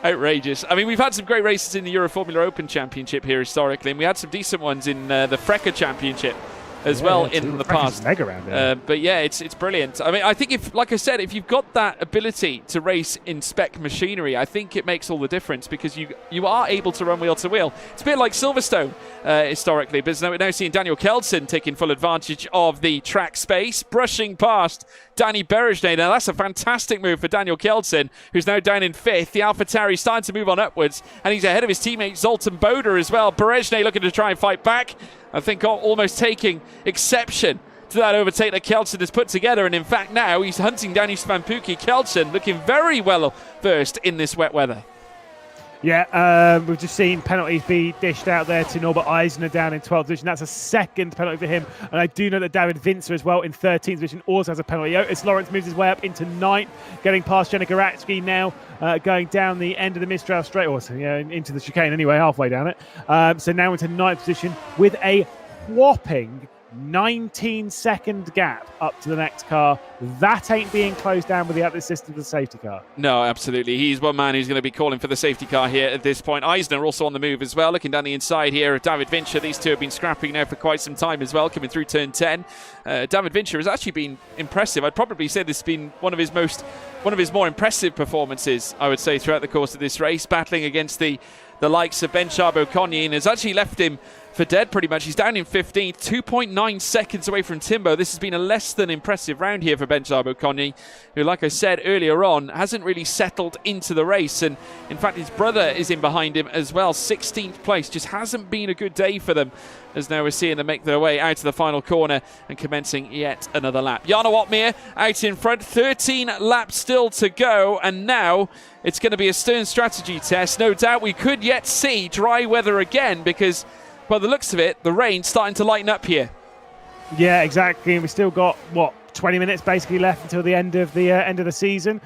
Outrageous. I mean, we've had some great races in the Euro Formula Open Championship here historically, and we had some decent ones in the Freca Championship as well in the past. But yeah, it's brilliant. I mean, I think if you've got that ability to race in spec machinery, I think it makes all the difference, because you are able to run wheel to wheel. It's a bit like Silverstone historically, but we're now seeing Daniel Kelson taking full advantage of the track space, brushing past Danny Berejne. Now that's a fantastic move for Daniel Kelson, who's now down in 5th. The AlphaTauri starting to move on upwards, and he's ahead of his teammate Zoltan Boda as well. Berejne looking to try and fight back. I think almost taking exception to that overtake that Kelson has put together, and in fact now he's hunting down his Svampuki. Kelson looking very well versed in this wet weather. Yeah, we've just seen penalties be dished out there to Norbert Eisner down in 12th position. That's a second penalty for him. And I do know that David Vincer as well in 13th position also has a penalty. Otis Lawrence moves his way up into 9th, getting past Jenna Garatsky now, going down the end of the Mistral straight, into the chicane anyway, halfway down it. So now into 9th position with a whopping 19-second gap up to the next car. That ain't being closed down with the assistance of the safety car. No, absolutely. He's one man who's going to be calling for the safety car here at this point. Eisner also on the move as well, looking down the inside here of David Vincer. These two have been scrapping now for quite some time as well, coming through turn 10. David Vincer has actually been impressive. I'd probably say this has been one of his more impressive performances, I would say, throughout the course of this race, battling against the the likes of Ben Chabo-Konyi and has actually left him for dead pretty much. He's down in 15th, 2.9 seconds away from Timbo. This has been a less than impressive round here for Ben Chabo-Konyi, who, like I said earlier on, hasn't really settled into the race. And in fact, his brother is in behind him as well. 16th place. Just hasn't been a good day for them, as now we're seeing them make their way out of the final corner and commencing yet another lap. Jarno Opmeer out in front, 13 laps still to go, and now it's going to be a stern strategy test. No doubt we could yet see dry weather again, because by the looks of it, the rain's starting to lighten up here. Yeah, exactly. And we've still got, what, 20 minutes basically left until the end of the season.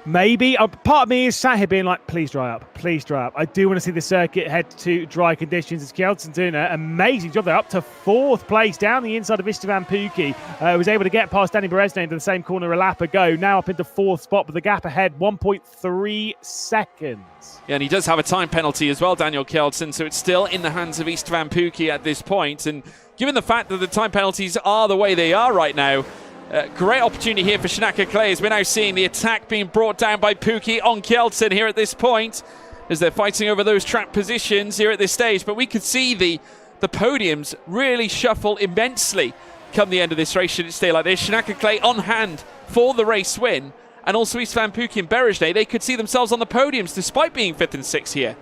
Maybe. Part of me is sat here being like, please dry up. Please dry up. I do want to see the circuit head to dry conditions. As Kjeldsen doing an amazing job there, up to 4th place down the inside of Istvan Pukki. Was able to get past Danny Berezne into the same corner a lap ago. Now up into 4th spot, but the gap ahead, 1.3 seconds. Yeah, and he does have a time penalty as well, Daniel Kjeldsen, so it's still in the hands of Istvan Pukki at this point. And given the fact that the time penalties are the way they are right now, great opportunity here for Shinaka Clay, as we're now seeing the attack being brought down by Pukki on Kjeldsen here at this point, as they're fighting over those track positions here at this stage. But we could see the podiums really shuffle immensely come the end of this race, should it stay like this. Shinaka Clay on hand for the race win, and also Istvan Pukki and Berezne, they could see themselves on the podiums despite being 5th and 6th here.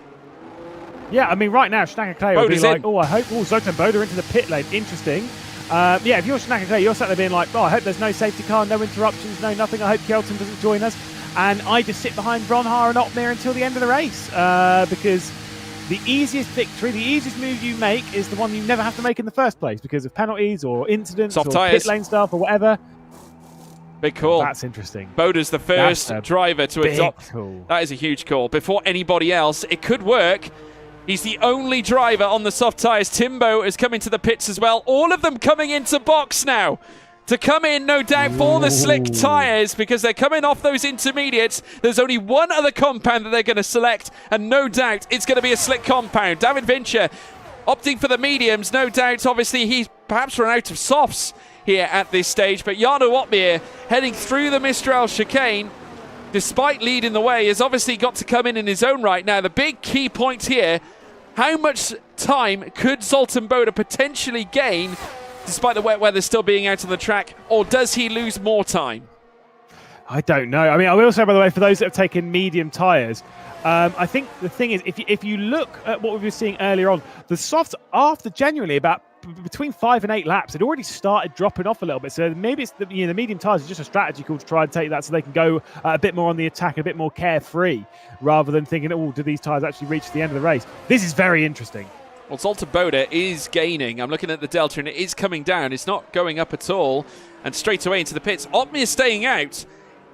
Yeah, I mean, right now, Shinaka Clay will be like, in. oh, I hope, Zoltan Boda into the pit lane. Interesting. Yeah, if you're Shinaka Clay, you're sat there being like, oh, I hope there's no safety car, no interruptions, no nothing. I hope Kjeldsen doesn't join us. And I just sit behind Ronhaar and Opmeer until the end of the race, because the easiest victory, the easiest move you make is the one you never have to make in the first place because of penalties or incidents soft or tires, pit lane stuff or whatever. Big call. That's interesting. Boda's the first driver to adopt. Call. That is a huge call. Before anybody else, it could work. He's the only driver on the soft tyres. Timbo is coming to the pits as well. All of them coming into box now to come in, no doubt, for the slick tyres, because they're coming off those intermediates. There's only one other compound that they're going to select, and no doubt it's going to be a slick compound. David Vincher opting for the mediums. No doubt, obviously, he's perhaps run out of softs here at this stage. But Jarno Opmeer heading through the Mistral chicane, despite leading the way, has obviously got to come in his own right. Now, the big key point here, how much time could Zoltan Boda potentially gain despite the wet weather still being out on the track, or does he lose more time? I don't know. I mean, I will say, by the way, for those that have taken medium tyres, I think the thing is, if you look at what we were seeing earlier on, the softs after genuinely about between 5 and 8 laps, it already started dropping off a little bit. So maybe it's the medium tyres are just a strategy called to try and take that so they can go a bit more on the attack, a bit more carefree, rather than thinking, oh, do these tyres actually reach the end of the race? This is very interesting. Well, Zoltan Boda is gaining. I'm looking at the delta, and it is coming down. It's not going up at all. And straight away into the pits. Opmeer is staying out.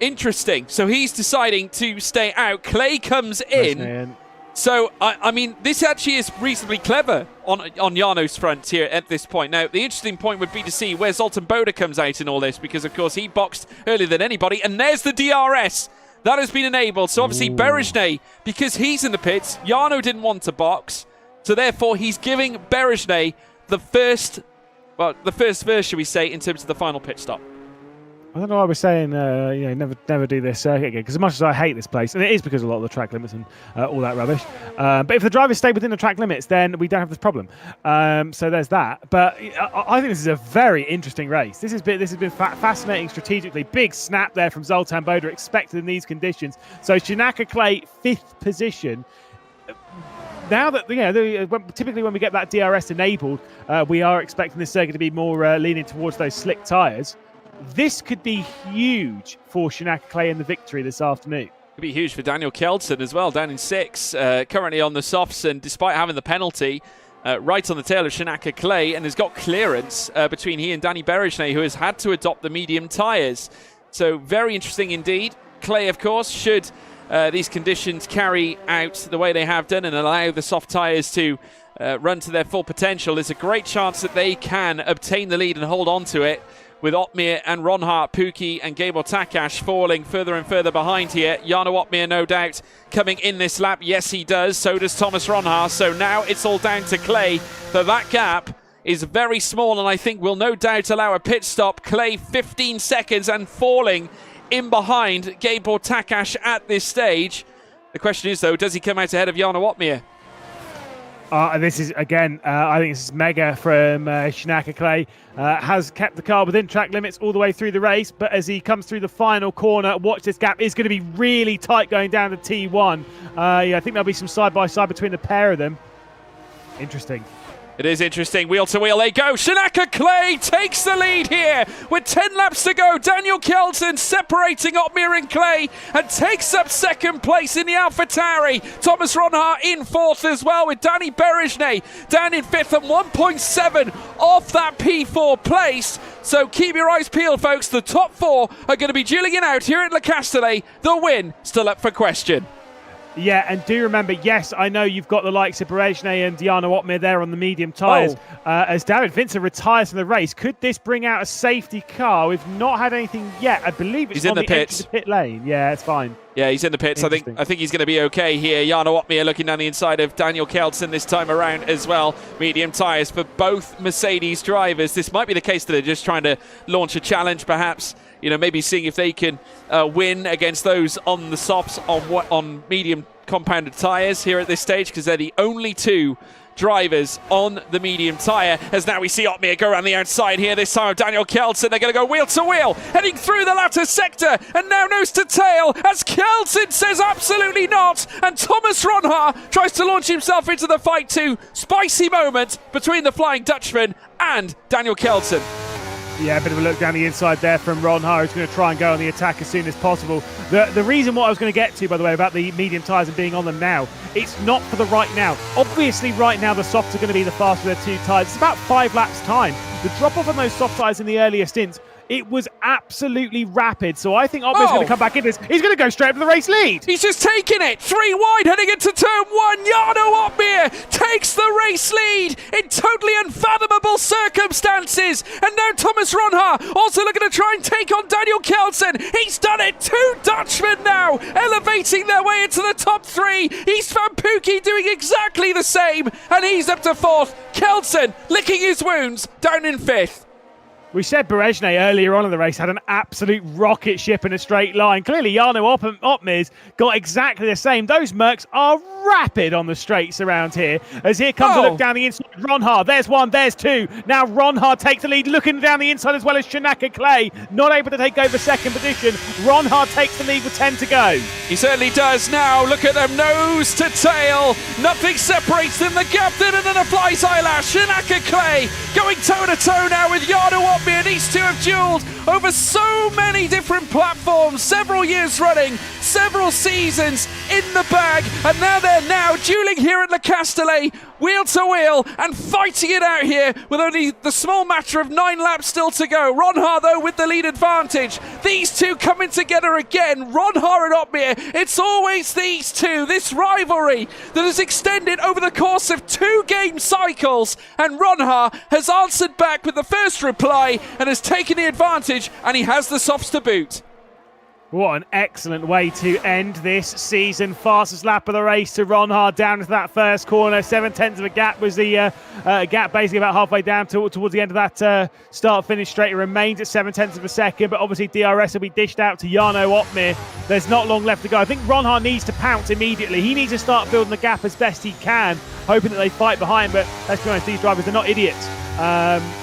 Interesting. So he's deciding to stay out. Clay comes in. So, I mean, this actually is reasonably clever on Jarno's front here at this point. Now, the interesting point would be to see where Zoltan Boda comes out in all this, because, of course, he boxed earlier than anybody. And there's the DRS. That has been enabled. So, obviously, Berezne, because he's in the pits, Jarno didn't want to box. So, therefore, he's giving Berezne the first verse, should we say, in terms of the final pit stop. I don't know why we're saying, never do this circuit again, because as much as I hate this place, and it is because of a lot of the track limits and all that rubbish, but if the drivers stay within the track limits, then we don't have this problem. So there's that. But I think this is a very interesting race. This has been fascinating strategically. Big snap there from Zoltan Boda, expected in these conditions. So Shinaka Clay, 5th position. Now that, typically when we get that DRS enabled, we are expecting this circuit to be more leaning towards those slick tyres. This could be huge for Shinaka Clay in the victory this afternoon. Could be huge for Daniel Kjeldsen as well, down in 6th, currently on the softs, and despite having the penalty, right on the tail of Shinaka Clay, and has got clearance between he and Danny Berezne, who has had to adopt the medium tyres. So very interesting indeed. Clay, of course, should these conditions carry out the way they have done and allow the soft tyres to run to their full potential, there's a great chance that they can obtain the lead and hold on to it, with Opmeer and Ronhaar, Pukki and Gabor Takash falling further and further behind here. Jarno Opmeer, no doubt, coming in this lap. Yes, he does. So does Thomas Ronhaar. So now it's all down to Clay. But that gap is very small, and I think will no doubt allow a pit stop. Clay 15 seconds and falling in behind Gabor Takash at this stage. The question is, though, does he come out ahead of Jarno Opmeer? This is, again, I think this is mega from Shinaka Clay. Has kept the car within track limits all the way through the race, but as he comes through the final corner, watch this gap is going to be really tight going down to T1. Yeah, I think there'll be some side-by-side between the pair of them. Interesting. It is interesting. Wheel to wheel they go. Shinaka Clay takes the lead here with 10 laps to go. Daniel Kelton separating Opmeer and Clay and takes up second place in the AlphaTauri. Thomas Ronhaar in fourth as well with Danny Berejne down in fifth and 1.7 off that P4 place. So keep your eyes peeled, folks. The top four are going to be dueling it out here at Le Castellet. The win still up for question. Yeah, and do remember, yes, I know you've got the likes of Berejne and Jarno Opmeer there on the medium tyres. As David Vincer retires from the race, could this bring out a safety car? We've not had anything yet. I believe it's he's in the edge of the pit lane. Yeah, it's fine. Yeah, he's in the pits. I think he's going to be okay here. Jarno Opmeer looking down the inside of Daniel Kelton this time around as well. Medium tyres for both Mercedes drivers. This might be the case that they're just trying to launch a challenge, perhaps. You know, maybe seeing if they can win against those on the softs on medium compounded tyres here at this stage, because they're the only two drivers on the medium tyre. As now we see Opmeer go around the outside here, this time of Daniel Kelton. They're going to go wheel to wheel, heading through the latter sector, and now nose to tail as Kelton says absolutely not, and Thomas Ronhaar tries to launch himself into the fight too. Spicy moment between the Flying Dutchman and Daniel Kelton. Yeah, a bit of a look down the inside there from Ronhaar, who's going to try and go on the attack as soon as possible. The reason what I was going to get to, by the way, about the medium tyres and being on them now, it's not for the right now. Obviously, right now, the softs are going to be the faster of their two tyres. It's about 5 laps' time. The drop-off on those soft tyres in the earlier stints, it was absolutely rapid. So I think Opmeer's going to come back in this. He's going to go straight for the race lead. He's just taking it. 3 wide heading into turn 1. Jarno Opmeer takes the race lead in totally unfathomable circumstances. And now Thomas Ronhaar also looking to try and take on Daniel Kelton. He's done it. 2 Dutchmen now elevating their way into the top 3. Istvan Pukki doing exactly the same. And he's up to 4th. Kelton licking his wounds down in 5th. We said Berejne earlier on in the race had an absolute rocket ship in a straight line. Clearly, Jarno Opmeer's got exactly the same. Those Mercs are rapid on the straights around here. As here comes a look down the inside. Ronhaar, there's 1, there's 2. Now Ronhaar takes the lead, looking down the inside as well as Shinaka Clay. Not able to take over second position. Ronhaar takes the lead with 10 to go. He certainly does now. Look at them, nose to tail. Nothing separates them. The gap thinner than a fly's eyelash. Shinaka Clay going toe-to-toe now with Jarno Opmeer. These two have duelled over so many different platforms, several years running, several seasons in the bag, and now they're dueling here at Le Castellet, wheel to wheel, and fighting it out here with only the small matter of 9 laps still to go. Ronhaar, though, with the lead advantage. These two coming together again, Ronhaar and Opmeer. It's always these two, this rivalry that has extended over the course of 2 game cycles, and Ronhaar has answered back with the first reply and has taken the advantage, and he has the softs to boot. What an excellent way to end this season. Fastest lap of the race to Ronhaar down into that first corner. 7/10 of a gap was the gap, basically about halfway down towards the end of that start-finish straight. It remains at 7/10 of a second, but obviously DRS will be dished out to Jarno Opmeer. There's not long left to go. I think Ronhaar needs to pounce immediately. He needs to start building the gap as best he can, hoping that they fight behind, but let's be honest, these drivers are not idiots.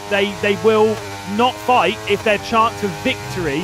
They will not fight if their chance of victory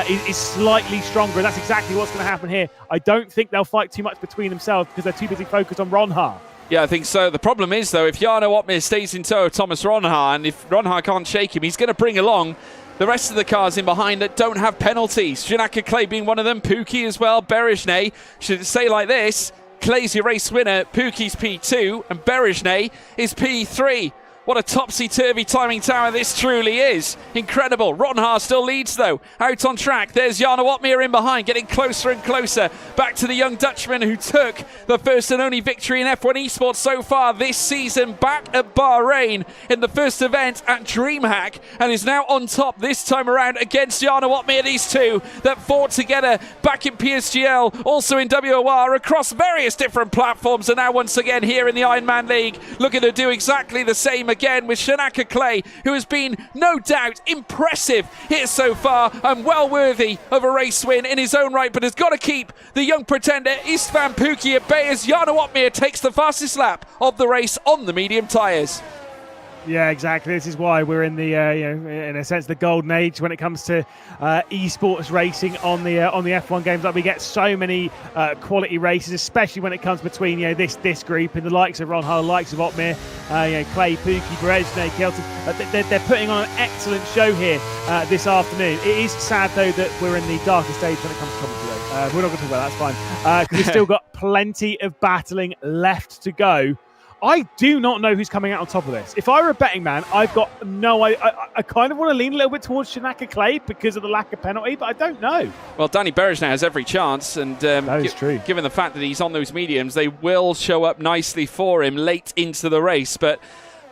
is slightly stronger. That's exactly what's going to happen here. I don't think they'll fight too much between themselves because they're too busy focused on Ronhaar. Yeah, I think so. The problem is, though, if Jarno Opmeer stays in tow of Thomas Ronhaar, and if Ronhaar can't shake him, he's going to bring along the rest of the cars in behind that don't have penalties. Shinaka Clay being one of them, Pukki as well, Berejne. Should it say like this, Clay's your race winner, Pukki's P2, and Berejne is P3. What a topsy-turvy timing tower this truly is. Incredible. Ronhaar still leads, though. Out on track. There's Jarno Opmeer in behind, getting closer and closer. Back to the young Dutchman who took the first and only victory in F1 Esports so far this season, back at Bahrain in the first event at DreamHack, and is now on top this time around against Jarno Opmeer. These two that fought together back in PSGL, also in WOR, across various different platforms, and now once again here in the Ironman League, looking to do exactly the same again with Shanaka Clay, who has been, no doubt, impressive here so far and well worthy of a race win in his own right, but has got to keep the young pretender Istvan Pukki at bay as Jarno Opmeer takes the fastest lap of the race on the medium tyres. Yeah, exactly. This is why we're in the, in a sense, the golden age when it comes to esports racing on the F1 games. Like we get so many quality races, especially when it comes between this group and the likes of Ron Hull, the likes of Opmeer, Clay, Pukki, Brezhnev, Kelton. They're putting on an excellent show here this afternoon. It is sad though that we're in the darker stage when it comes to commentary. We're not going to talk about that. That's fine because we've still got plenty of battling left to go. I do not know who's coming out on top of this. If I were a betting man, I've got no... I kind of want to lean a little bit towards Shanaka Clay because of the lack of penalty, but I don't know. Well, Danny Berejnay has every chance, and that is true. Given the fact that he's on those mediums, they will show up nicely for him late into the race, but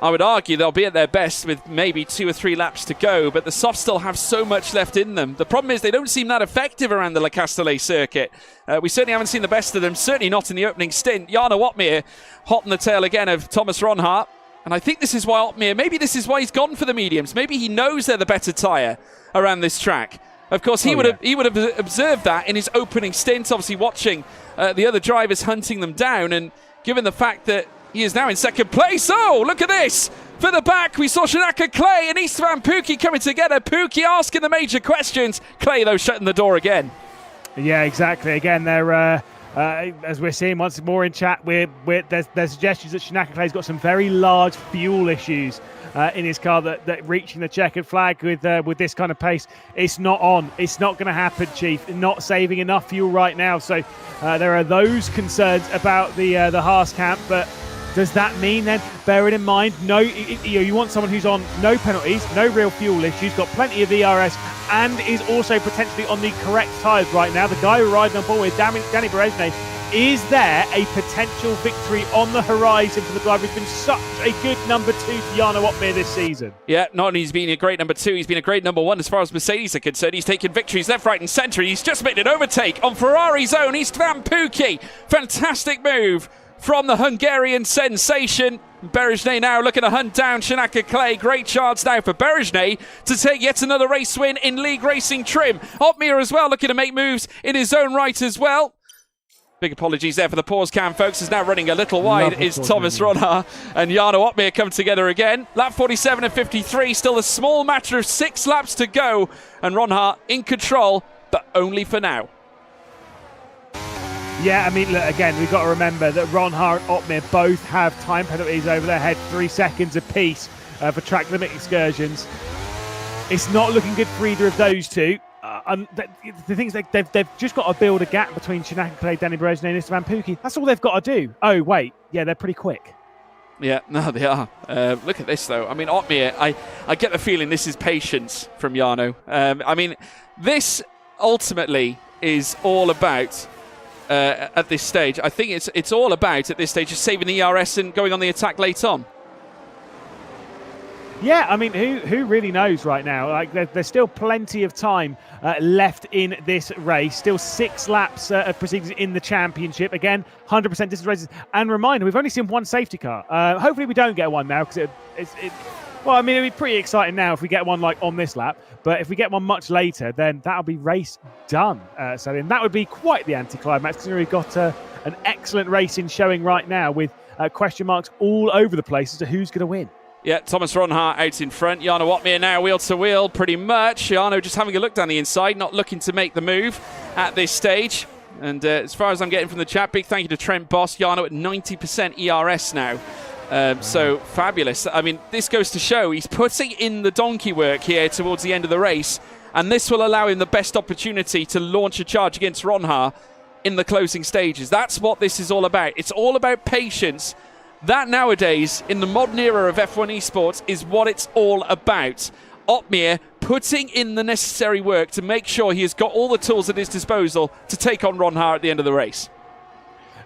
I would argue they'll be at their best with maybe 2 or 3 laps to go, but the softs still have so much left in them. The problem is they don't seem that effective around the Le Castellet circuit. We certainly haven't seen the best of them, certainly not in the opening stint. Jarno Opmeer hot on the tail again of Thomas Ronhart, and I think this is why Opmeer, maybe this is why he's gone for the mediums. Maybe he knows they're the better tyre around this track. Of course, he would have observed that in his opening stint, obviously watching the other drivers hunting them down, and given the fact that he is now in second place. Oh, look at this. For the back, we saw Shanaka Clay and Istvan Pukki coming together. Pukki asking the major questions. Clay, though, shutting the door again. Yeah, exactly. Again, they're, as we're seeing once more in chat, there's suggestions that Shanaka Clay's got some very large fuel issues in his car that reaching the checkered flag with this kind of pace. It's not on. It's not going to happen, Chief. Not saving enough fuel right now. So there are those concerns about the Haas camp, but does that mean then, bearing in mind, you want someone who's on no penalties, no real fuel issues, got plenty of ERS, and is also potentially on the correct tyres right now. The guy who rides on board with Danny Berejnay, is there a potential victory on the horizon for the driver who's been such a good number 2 to Jarno Opmeer this season? Yeah, not only has he been a great number 2, he's been a great number 1 as far as Mercedes are concerned. He's taken victories left, right and centre. He's just made an overtake on Ferrari's own Istvan Pukki. Fantastic move from the Hungarian sensation. Berejnay now looking to hunt down Shanaka Clay. Great chance now for Berejnay to take yet another race win in league racing trim. Opmeer as well looking to make moves in his own right as well. Big apologies there for the pause cam, folks. Is now running a little wide is Thomas Ronhart and Jarno Opmeer come together again. Lap 47 and 53, still a small matter of 6 laps to go. And Ronhart in control, but only for now. Yeah, I mean, look, again, we've got to remember that Ronhart and Opmeer both have time penalties over their head, 3 seconds apiece for track limit excursions. It's not looking good for either of those two. The thing is, they've just got to build a gap between Shanaka Clay, Danny Berejnay and Istvan Pukki. That's all they've got to do. Oh, wait. Yeah, they're pretty quick. Yeah, no, they are. Look at this, though. I mean, Opmeer, I get the feeling this is patience from Jarno. I mean, this ultimately is all about... at this stage, I think it's all about at this stage just saving the ERS and going on the attack late on. Yeah, I mean, who really knows right now? Like, there's still plenty of time left in this race. Still 6 laps of proceedings in the championship. Again, 100% distance races. And reminder, we've only seen 1 safety car. Hopefully we don't get one now because well, I mean, it'd be pretty exciting now if we get one like on this lap. But if we get one much later, then that'll be race done. So then that would be quite the anticlimax, considering we've got an excellent racing showing right now with question marks all over the place as to who's going to win. Yeah, Thomas Ronhart out in front. Jarno Opmeer now wheel to wheel pretty much. Jarno just having a look down the inside, not looking to make the move at this stage. And as far as I'm getting from the chat, big thank you to Trent Boss. Jarno at 90% ERS now. So fabulous. I mean, this goes to show he's putting in the donkey work here towards the end of the race, and this will allow him the best opportunity to launch a charge against Ronhart in the closing stages. That's what this is all about. It's all about patience. That nowadays, in the modern era of F1 Esports, is what it's all about. Opmeer putting in the necessary work to make sure he has got all the tools at his disposal to take on Ronhart at the end of the race.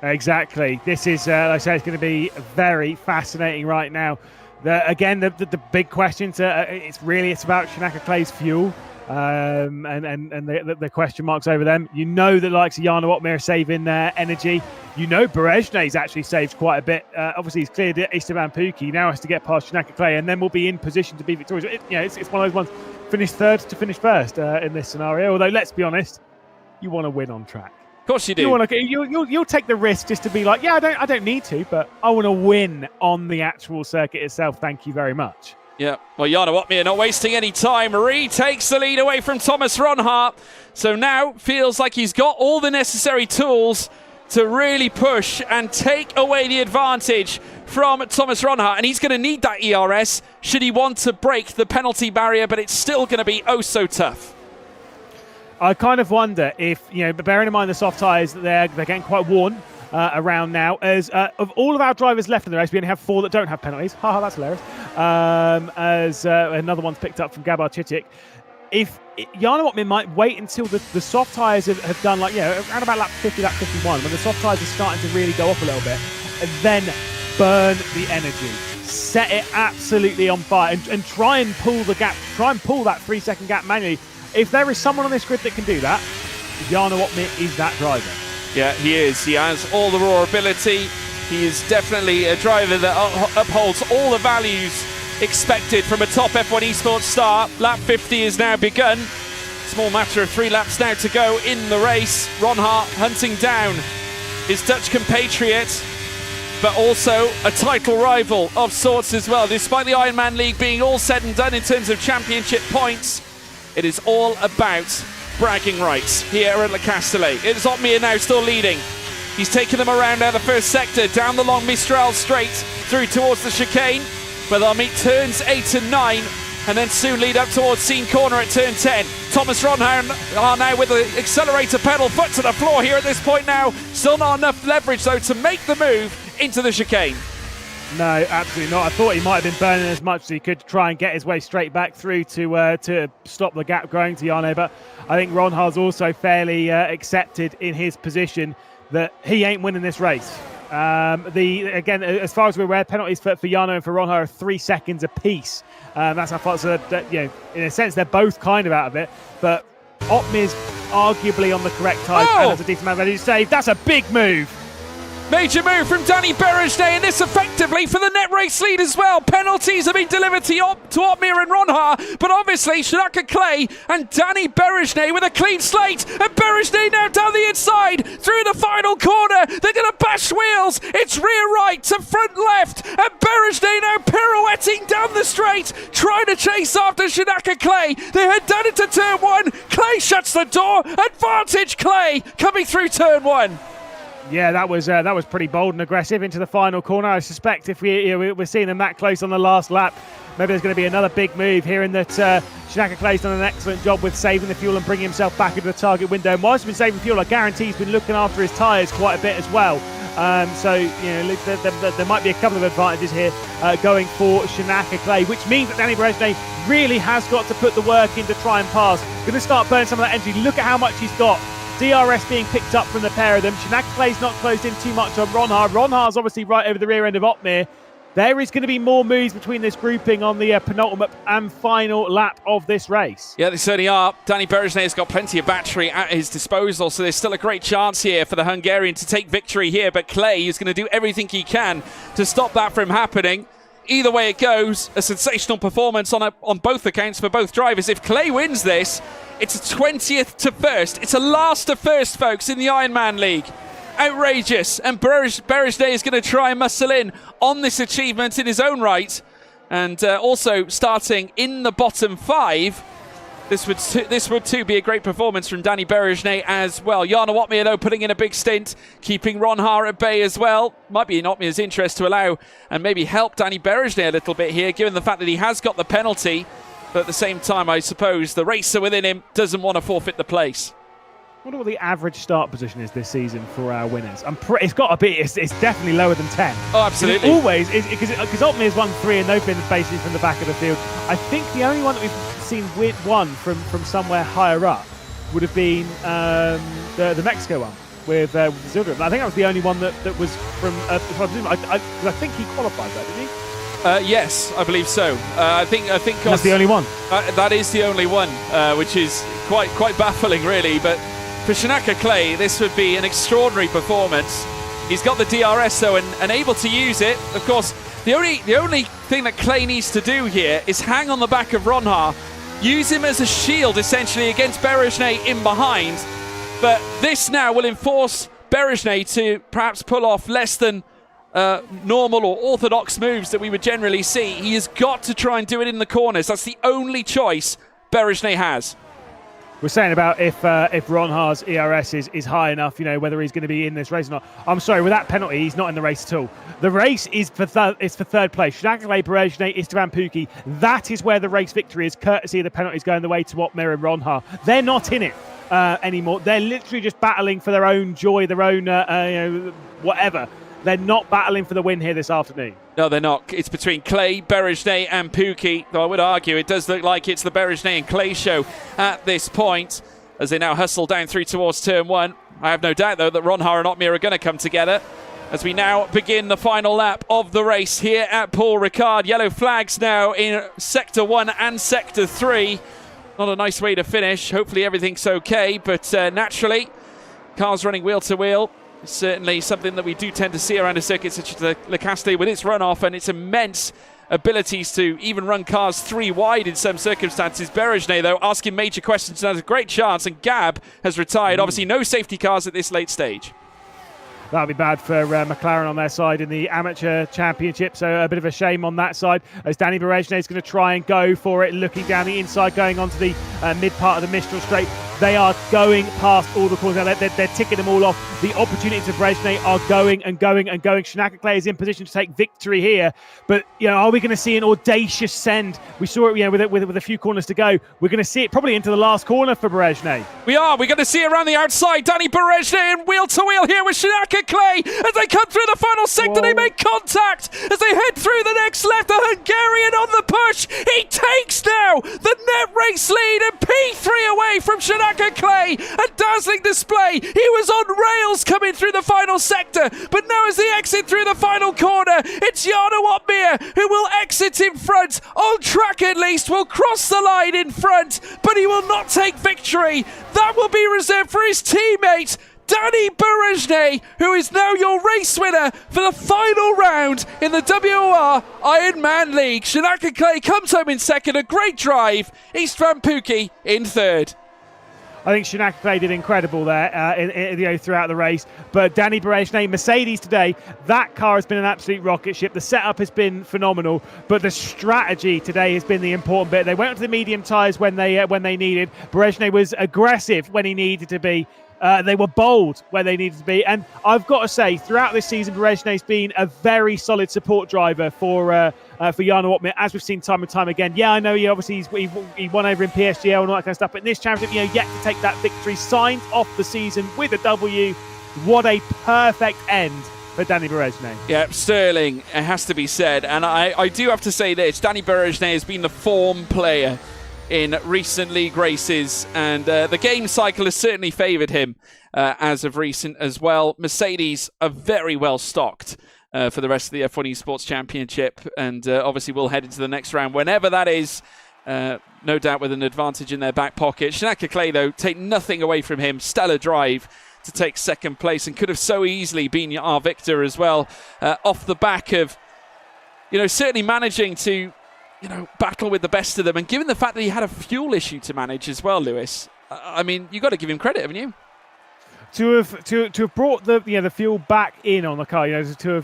Exactly. This is, like I say, it's going to be very fascinating right now. The big questions, it's about Shanaka Clay's fuel. and the question marks over them. You know that likes of Jana Otmir are saving their energy. You know Berejne's actually saved quite a bit. Obviously, he's cleared Esteban Pukki. He now has to get past Shinaka Clay, and then we'll be in position to be victorious. It's one of those ones, finish third to finish first in this scenario. Although, let's be honest, you want to win on track. Of course you do. You'll take the risk just to be like, yeah, I don't need to, but I want to win on the actual circuit itself. Thank you very much. Yeah, well, Jana Otmir not wasting any time. Marie takes the lead away from Thomas Ronhart. So now feels like he's got all the necessary tools to really push and take away the advantage from Thomas Ronhart. And he's going to need that ERS should he want to break the penalty barrier, but it's still going to be oh so tough. I kind of wonder if, bearing in mind the soft tyres, that they're getting quite worn around now. As of all of our drivers left in the race, we only have 4 that don't have penalties. Haha, that's hilarious. As another one's picked up from Gabar Chitic. If Jana Otmir might wait until the soft tyres have done around about lap 50, lap 51, when the soft tyres are starting to really go up a little bit, and then burn the energy. Set it absolutely on fire and try and pull the gap, try and pull that 3-second gap manually. If there is someone on this grid that can do that, Jana Otmir is that driver. Yeah, he is. He has all the raw ability. He is definitely a driver that upholds all the values expected from a top F1 Esports star. Lap 50 is now begun. Small matter of 3 laps now to go in the race. Ronhart hunting down his Dutch compatriot, but also a title rival of sorts as well. Despite the Ironman League being all said and done in terms of championship points, it is all about bragging rights here at Le Castellet. It's Otmir now still leading. He's taken them around now the first sector, down the long Mistral straight through towards the chicane, where they'll meet turns 8 and 9, and then soon lead up towards Scene Corner at turn 10. Thomas Ronhart are now with the accelerator pedal, foot to the floor here at this point now. Still not enough leverage though to make the move into the chicane. No, absolutely not. I thought he might have been burning as much as he could to try and get his way straight back through to stop the gap growing to Jana, but I think Ronhart's also fairly accepted in his position that he ain't winning this race. Again, as far as we're aware, penalties for Jana and for Ronhart are 3 seconds apiece. That's how far, so that, in a sense, they're both kind of out of it, but Otmir's arguably on the correct type, and that's a decent amount of value to save. That's a big move. Major move from Danny Berejne, and this effectively for the net race lead as well. Penalties have been delivered to Otmir and Ronhart, but obviously Shinaka Clay and Danny Berejne with a clean slate, and Berejne now down the inside through the final corner. They're going to bash wheels. It's rear right to front left, and Berejne now pirouetting down the straight, trying to chase after Shinaka Clay. They head down into turn 1. Clay shuts the door. Advantage Clay coming through turn 1. Yeah, that was pretty bold and aggressive into the final corner. I suspect if we're seeing them that close on the last lap, maybe there's going to be another big move here in that Shinaka Clay's done an excellent job with saving the fuel and bringing himself back into the target window. And whilst he's been saving fuel, I guarantee he's been looking after his tyres quite a bit as well. So there might be a couple of advantages here going for Shinaka Clay, which means that Danny Berejne really has got to put the work in to try and pass. Going to start burning some of that energy. Look at how much he's got. DRS being picked up from the pair of them. Shinaka Clay's not closed in too much on Ronhart. Ronhart's obviously right over the rear end of Otmir. There is going to be more moves between this grouping on the penultimate and final lap of this race. Yeah, they certainly are. Danny Berejne has got plenty of battery at his disposal, so there's still a great chance here for the Hungarian to take victory here, but Clay is going to do everything he can to stop that from happening. Either way it goes, a sensational performance on both accounts for both drivers. If Clay wins this, it's a 20th to first. It's a last to first, folks, in the Ironman League. Outrageous. And Berejne is going to try and muscle in on this achievement in his own right. And also starting in the bottom 5. This would too be a great performance from Danny Berejne as well. Jana Otmir, though, putting in a big stint, keeping Ronhart at bay as well. Might be in Otmir's interest to allow and maybe help Danny Berejne a little bit here, given the fact that he has got the penalty. But at the same time, I suppose the racer within him doesn't want to forfeit the place. I wonder what the average start position is this season for our winners. It's got to be. It's definitely lower than 10. Oh, absolutely. It always is, because Otmir's won 3 and they've been basically from the back of the field. I think the only one that we've seen one from somewhere higher up would have been the Mexico one with Zildjian. I think that was the only one that was from. I think he qualified that, didn't he? Yes, I believe so. I think That's the only one. that is the only one, which is quite baffling, really. But for Shanaka Clay, this would be an extraordinary performance. He's got the DRS though, and able to use it. Of course, the only thing that Clay needs to do here is hang on the back of Ronha, use him as a shield essentially against Berejnay in behind. But this now will enforce Berejnay to perhaps pull off less than normal or orthodox moves that we would generally see. He has got to try and do it in the corners. That's the only choice Berejnay has. We're saying about if Ronha's ERS is high enough, whether he's going to be in this race or not. I'm sorry, with that penalty, he's not in the race at all. The race is for third place. Shanaka Clay, Berejnay, Istvan Pukki. That is where the race victory is, courtesy of the penalties going the way to Otmir and Ronha. They're not in it anymore. They're literally just battling for their own joy, their own whatever. They're not battling for the win here this afternoon. No, they're not. It's between Clay, Berejnay and Pukki. Though I would argue it does look like it's the Berejnay and Clay show at this point, as they now hustle down through towards turn one. I have no doubt, though, that Ronha and Otmir are going to come together as we now begin the final lap of the race here at Paul Ricard. Yellow flags now in Sector 1 and Sector 3. Not a nice way to finish. Hopefully everything's okay, but naturally, cars running wheel to wheel. Certainly something that we do tend to see around a circuit such as the Le Castel with its runoff and its immense abilities to even run cars 3 wide in some circumstances. Berejnay, though, asking major questions and has a great chance, and Gab has retired. Obviously no safety cars at this late stage. That'll be bad for McLaren on their side in the Amateur Championship, so a bit of a shame on that side, as Danny Berejnay is going to try and go for it, looking down the inside, going onto the mid part of the Mistral Straight. They are going past all the corners now. They're ticking them all off. The opportunities of Berejnay are going and going and going. Shanaka Clay is in position to take victory here, but are we going to see an audacious send? We saw it, with a few corners to go. We're going to see it probably into the last corner for Berejnay. We are. We're going to see it around the outside. Danny Berejnay in wheel to wheel here with Shanaka Clay as they come through the final sector. Whoa. They make contact as they head through the next left. The Hungarian on the push. He takes now the net race lead and P3 away from Shanaka Clay. A dazzling display. He was on rails coming through the final sector, but now as they exit through the final corner, it's Jarno Otmir who will exit in front. On track at least, will cross the line in front, but he will not take victory. That will be reserved for his teammate Danny Berejnay, who is now your race winner for the final round in the WOR Ironman League. Shanaka Clay comes home in second, a great drive. Istvan Pukki in third. I think Shanaka Clay did incredible there throughout the race. But Danny Berejnay, Mercedes today, that car has been an absolute rocket ship. The setup has been phenomenal, but the strategy today has been the important bit. They went up to the medium tyres when they needed. Berejnay was aggressive when he needed to be. They were bold where they needed to be. And I've got to say, throughout this season, Berejnay's been a very solid support driver for Jarno Otmir, as we've seen time and time again. Yeah, I know he won over in PSGL and all that kind of stuff, but in this championship, yet to take that victory, signed off the season with a W. What a perfect end for Danny Berejnay. Yeah, sterling, it has to be said. And I do have to say this, Danny Berejnay has been the form player in recent league races, and the game cycle has certainly favoured him as of recent as well. Mercedes are very well stocked for the rest of the F1 Esports Championship, and obviously we'll head into the next round whenever that is, no doubt with an advantage in their back pocket. Shanaka Clay, though, take nothing away from him. Stellar drive to take second place, and could have so easily been our victor as well, off the back of certainly managing to battle with the best of them. And given the fact that he had a fuel issue to manage as well, Lewis, I mean, you've got to give him credit, haven't you? To have brought the fuel back in on the car, to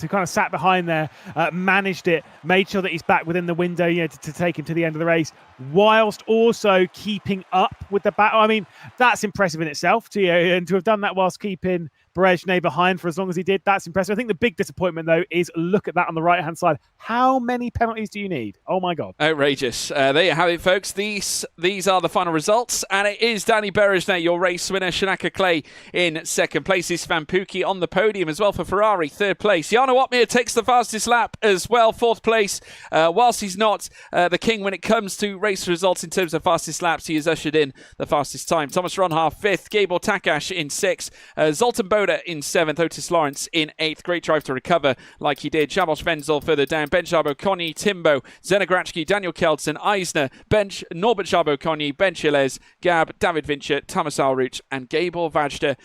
kind of sat behind there, managed it, made sure that he's back within the window, to take him to the end of the race, whilst also keeping up with the battle. I mean, that's impressive in itself, and to have done that whilst keeping Berejnay behind for as long as he did, that's impressive. I think the big disappointment, though, is look at that on the right-hand side. How many penalties do you need? Oh, my God. Outrageous. There you have it, folks. These are the final results, and it is Danny Berejnay, your race winner. Shanaka Clay in second place. Istvan Pukki on the podium as well for Ferrari, third place. Jarno Otmir takes the fastest lap as well, fourth place. Whilst he's not the king when it comes to race results in terms of fastest laps, he has ushered in the fastest time. Thomas Ronha, fifth. Gabor Takash in sixth. Zoltan Bo Swoboda in 7th, Otis Lawrence in 8th. Great drive to recover like he did. Szabos Wenzel further down. Ben Szabo, Koni, Timbo, Zenegrachki, Daniel Keltson, Eisner, Bench, Norbert Szabo, Koni, Ben Chiles, Gab, David Vincher, Thomas Alruch, and Gabor Vajda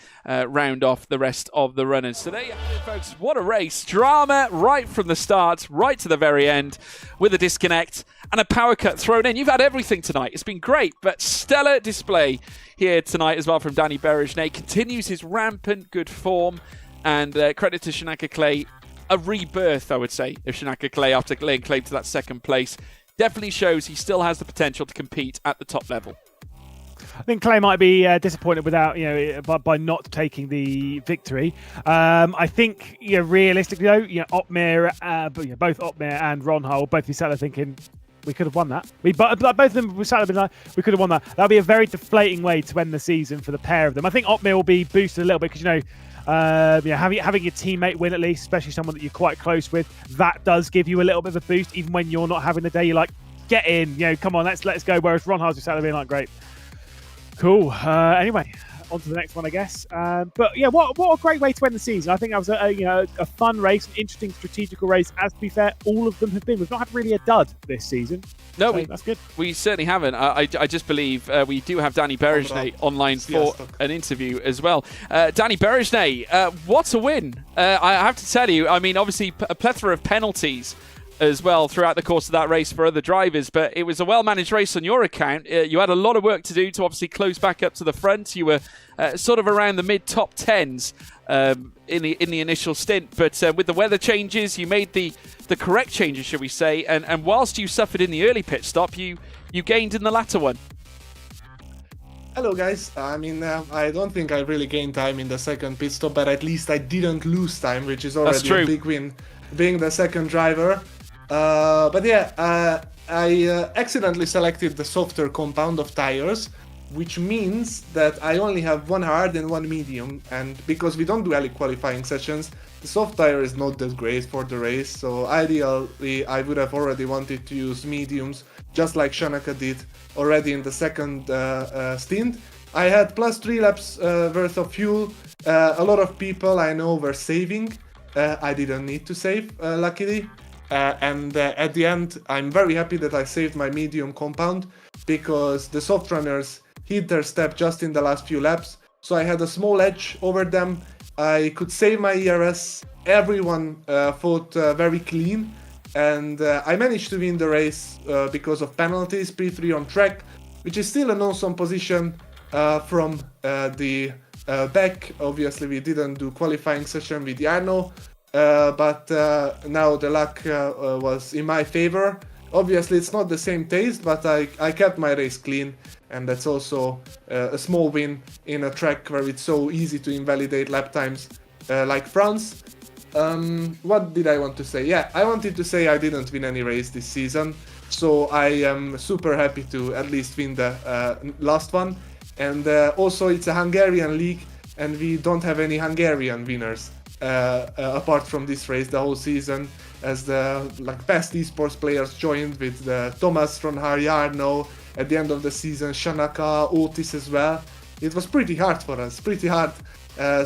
round off the rest of the runners. So there you have it, folks. What a race. Drama right from the start, right to the very end, with a disconnect and a power cut thrown in. You've had everything tonight. It's been great, but stellar display here tonight as well from Danny Berejnay. Continues his rampant good form, and credit to Shanaka Clay. A rebirth, I would say, of Shanaka Clay after laying claim to that second place. Definitely shows he still has the potential to compete at the top level. I think Clay might be disappointed without, by not taking the victory. I think, realistically though, Ottmar, both Ottmar and Ron Hull, both be sat there thinking, we could have won that. Both of them were sat there like, we could have won that. That'll be a very deflating way to end the season for the pair of them. I think Ottmar will be boosted a little bit because, having your teammate win at least, especially someone that you're quite close with, that does give you a little bit of a boost. Even when you're not having the day, you're like, get in, come on, let's go. Whereas Ron Hull's just sat there being like, great. Cool. Anyway, on to the next one, I guess. But yeah, what a great way to end the season. I think that was a fun race, an interesting strategical race. As to be fair, all of them have been. We've not had really a dud this season. No, so that's good. We certainly haven't. I just believe we do have Danny Berejnay online for an interview as well. Danny Berejnay, what a win. I have to tell you, I mean, obviously a plethora of penalties as well throughout the course of that race for other drivers, but it was a well-managed race on your account. You had a lot of work to do to obviously close back up to the front. You were sort of around the mid-top 10s in the initial stint, but with the weather changes, you made the correct changes, should we say, and whilst you suffered in the early pit stop, you gained in the latter one. Hello guys, I mean, I don't think I really gained time in the second pit stop, but at least I didn't lose time, which is already a big win, being the second driver. But yeah, I accidentally selected the softer compound of tires, which means that I only have one hard and one medium, and because we don't do early qualifying sessions, the soft tire is not that great for the race, so ideally I would have already wanted to use mediums, just like Shanaka did already in the second stint. I had plus 3 laps worth of fuel. A lot of people I know were saving. I didn't need to save, luckily. And at the end, I'm very happy that I saved my medium compound, because the soft runners hit their step just in the last few laps, so I had a small edge over them. I could save my ERS. Everyone fought very clean, and I managed to win the race because of penalties, P3 on track, which is still an awesome position from the back. Obviously we didn't do qualifying session with Jarno, but now the luck was in my favor. Obviously it's not the same taste, but I kept my race clean, and that's also a small win in a track where it's so easy to invalidate lap times like France. What did I want to say? Yeah, I wanted to say I didn't win any race this season, so I am super happy to at least win the last one. And also it's a Hungarian league, and we don't have any Hungarian winners apart from this race the whole season, as the best esports players joined with Thomas from Jarno at the end of the season, Shanaka, Otis as well. It was pretty hard for us, pretty hard.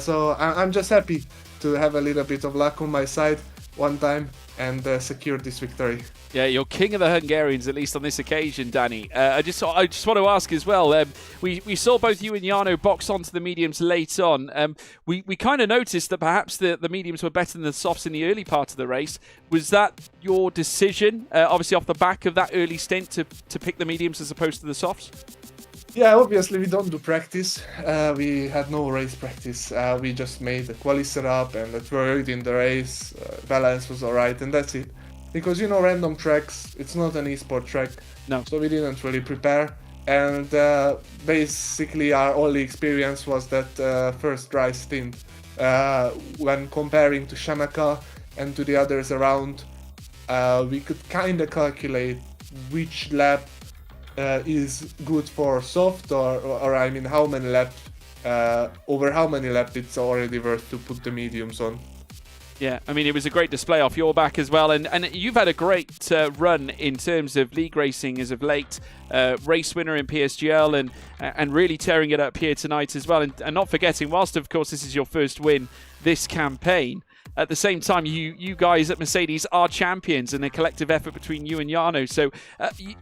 So I'm just happy to have a little bit of luck on my side one time and secure this victory. Yeah, you're king of the Hungarians, at least on this occasion, Danny. I just want to ask as well, we saw both you and Jarno box onto the mediums late on. We kind of noticed that perhaps the mediums were better than the softs in the early part of the race. Was that your decision, obviously off the back of that early stint, to pick the mediums as opposed to the softs? Yeah, obviously we don't do practice. We had no race practice. We just made the quali setup and it worked in the race. Balance was alright, and that's it. Because, random tracks, it's not an esport track. No. So we didn't really prepare. And basically our only experience was that first dry stint. When comparing to Shanaka and to the others around, we could kind of calculate which lap is good for soft, or I mean how many laps, over how many laps it's already worth to put the mediums on. Yeah, I mean, it was a great display off your back as well. And you've had a great run in terms of league racing as of late. Race winner in PSGL and really tearing it up here tonight as well. And not forgetting, whilst, of course, this is your first win this campaign, at the same time, you guys at Mercedes are champions in a collective effort between you and Jarno. So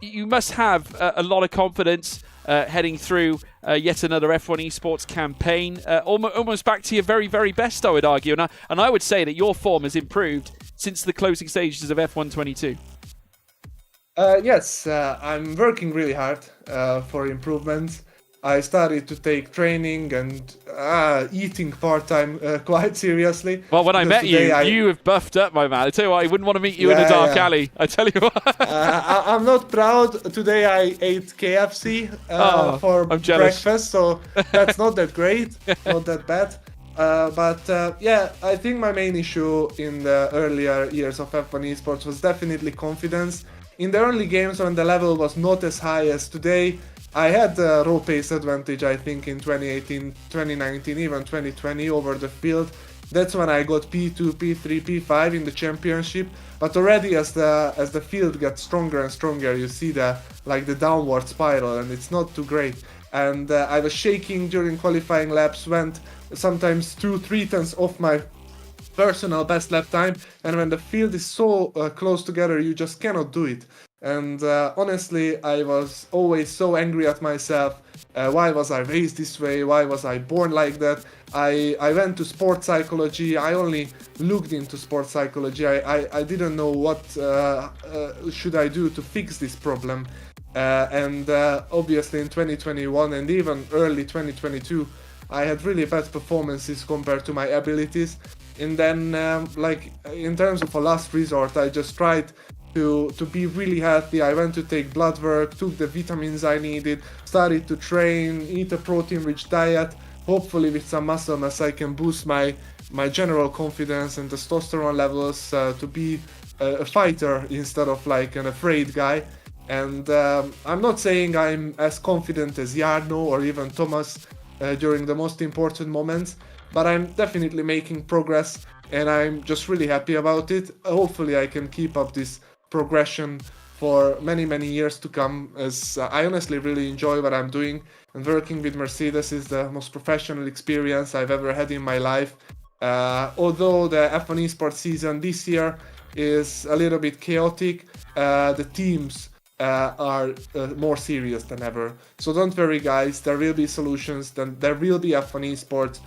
you must have a lot of confidence heading through yet another F1 Esports campaign. Almost back to your very, very best, I would argue. And I would say that your form has improved since the closing stages of F1 22. Yes, I'm working really hard for improvements. I started to take training and eating part-time quite seriously. Well, when I met you, you have buffed up, my man. I tell you what, I wouldn't want to meet you in a dark alley. I tell you what. I'm not proud. Today I ate KFC for breakfast, so that's not that great, not that bad. Yeah, I think my main issue in the earlier years of F1 Esports was definitely confidence. In the early games when the level was not as high as today, I had the raw pace advantage, I think, in 2018, 2019, even 2020 over the field. That's when I got P2, P3, P5 in the championship. But already as the field gets stronger and stronger, you see the downward spiral, and it's not too great. And I was shaking during qualifying laps, went sometimes 2-3 tenths off my personal best lap time, and when the field is so close together, you just cannot do it. And honestly, I was always so angry at myself. Why was I raised this way? Why was I born like that? I went to sports psychology. I only looked into sports psychology. I didn't know what should I do to fix this problem. And obviously in 2021 and even early 2022, I had really bad performances compared to my abilities. And then, in terms of a last resort, I just tried to be really healthy. I went to take blood work, took the vitamins I needed, started to train, eat a protein-rich diet. Hopefully with some muscle mass I can boost my general confidence and testosterone levels to be a fighter instead of like an afraid guy. And I'm not saying I'm as confident as Jarno or even Thomas during the most important moments, but I'm definitely making progress and I'm just really happy about it. Hopefully I can keep up this progression for many years to come, as I honestly really enjoy what I'm doing, and working with Mercedes is the most professional experience I've ever had in my life. Although the F1 Esports season this year is a little bit chaotic, the teams are more serious than ever. So don't worry guys, there will be solutions, there will be F1 Esports.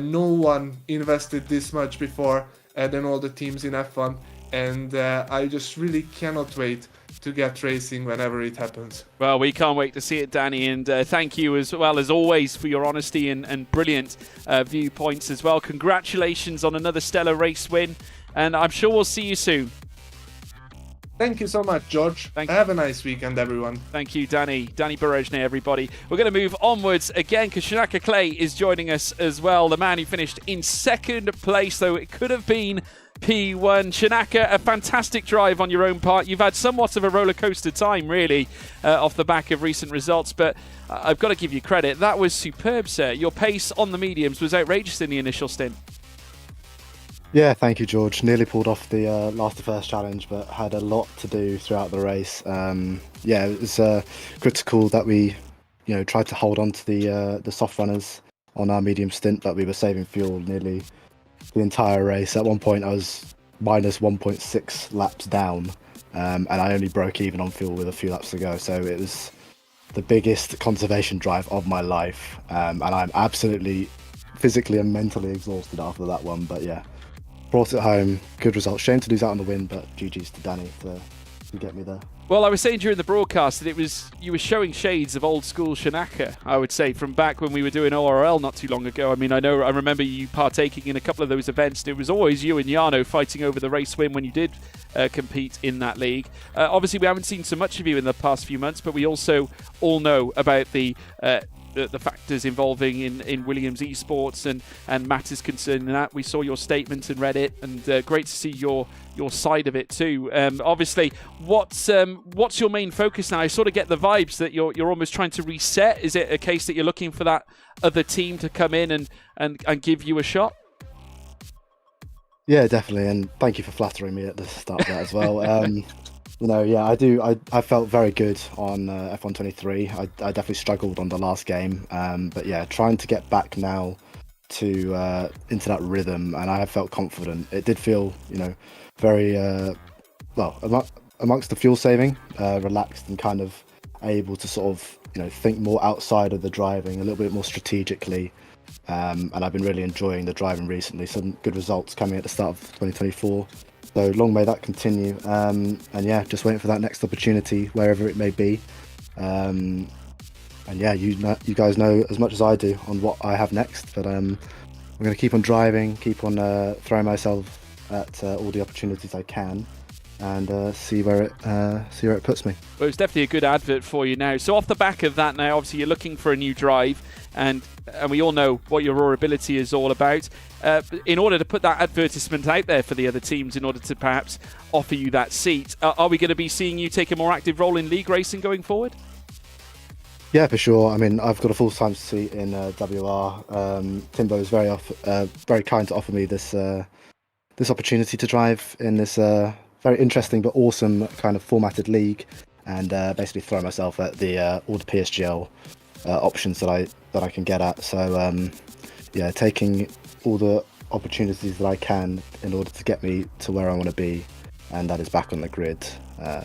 No one invested this much before than all the teams in F1. And I just really cannot wait to get racing whenever it happens. Well, we can't wait to see it, Danny, and thank you as well as always for your honesty and brilliant viewpoints as well. Congratulations on another stellar race win, and I'm sure we'll see you soon. Thank you so much, George. Have a nice weekend, everyone. Thank you, Danny. Danny Barojne, everybody. We're going to move onwards again because Shanaka Clay is joining us as well. The man who finished in second place, though it could have been P1. Shanaka, a fantastic drive on your own part. You've had somewhat of a roller coaster time, really, off the back of recent results, but I've got to give you credit. That was superb, sir. Your pace on the mediums was outrageous in the initial stint. Yeah, thank you, George. Nearly pulled off the first challenge, but had a lot to do throughout the race. Yeah, it was critical that we, tried to hold on to the soft runners on our medium stint, but we were saving fuel nearly the entire race. At one point, I was minus 1.6 laps down, and I only broke even on fuel with a few laps to go. So it was the biggest conservation drive of my life, and I'm absolutely physically and mentally exhausted after that one. But yeah. Brought it home, good result. Shame to lose out on the win, but GG's to Danny to get me there. Well, I was saying during the broadcast that you were showing shades of old school Shanaka, I would say, from back when we were doing ORL not too long ago. I mean, I remember you partaking in a couple of those events. It was always you and Jarno fighting over the race win when you did compete in that league. Obviously, we haven't seen so much of you in the past few months, but we also all know about the factors involving in Williams Esports and matters concerning that. We saw your statement and read it, and great to see your side of it too. Obviously, what's your main focus now? I sort of get the vibes that you're almost trying to reset. Is it a case that you're looking for that other team to come in and give you a shot? Yeah, definitely, and thank you for flattering me at the start of that as well. Yeah, I do. I felt very good on F1 23. I definitely struggled on the last game, but yeah, trying to get back now to into that rhythm, and I have felt confident. It did feel, very amongst the fuel saving, relaxed and kind of able to sort of think more outside of the driving, a little bit more strategically. And I've been really enjoying the driving recently. Some good results coming at the start of 2024. So long may that continue. And yeah, just waiting for that next opportunity, wherever it may be. And yeah, you guys know as much as I do on what I have next. But I'm going to keep on driving, keep on throwing myself at all the opportunities I can, and see where it puts me. Well, it's definitely a good advert for you now. So off the back of that now, obviously you're looking for a new drive, and we all know what your raw ability is all about. In order to put that advertisement out there for the other teams, in order to perhaps offer you that seat, are we going to be seeing you take a more active role in league racing going forward? Yeah, for sure. I mean, I've got a full-time seat in WR. Timbo is very kind to offer me this opportunity to drive in this very interesting but awesome kind of formatted league, and basically throw myself at all the PSGL options that I can get at. So yeah, taking all the opportunities that I can in order to get me to where I want to be, and that is back on the grid.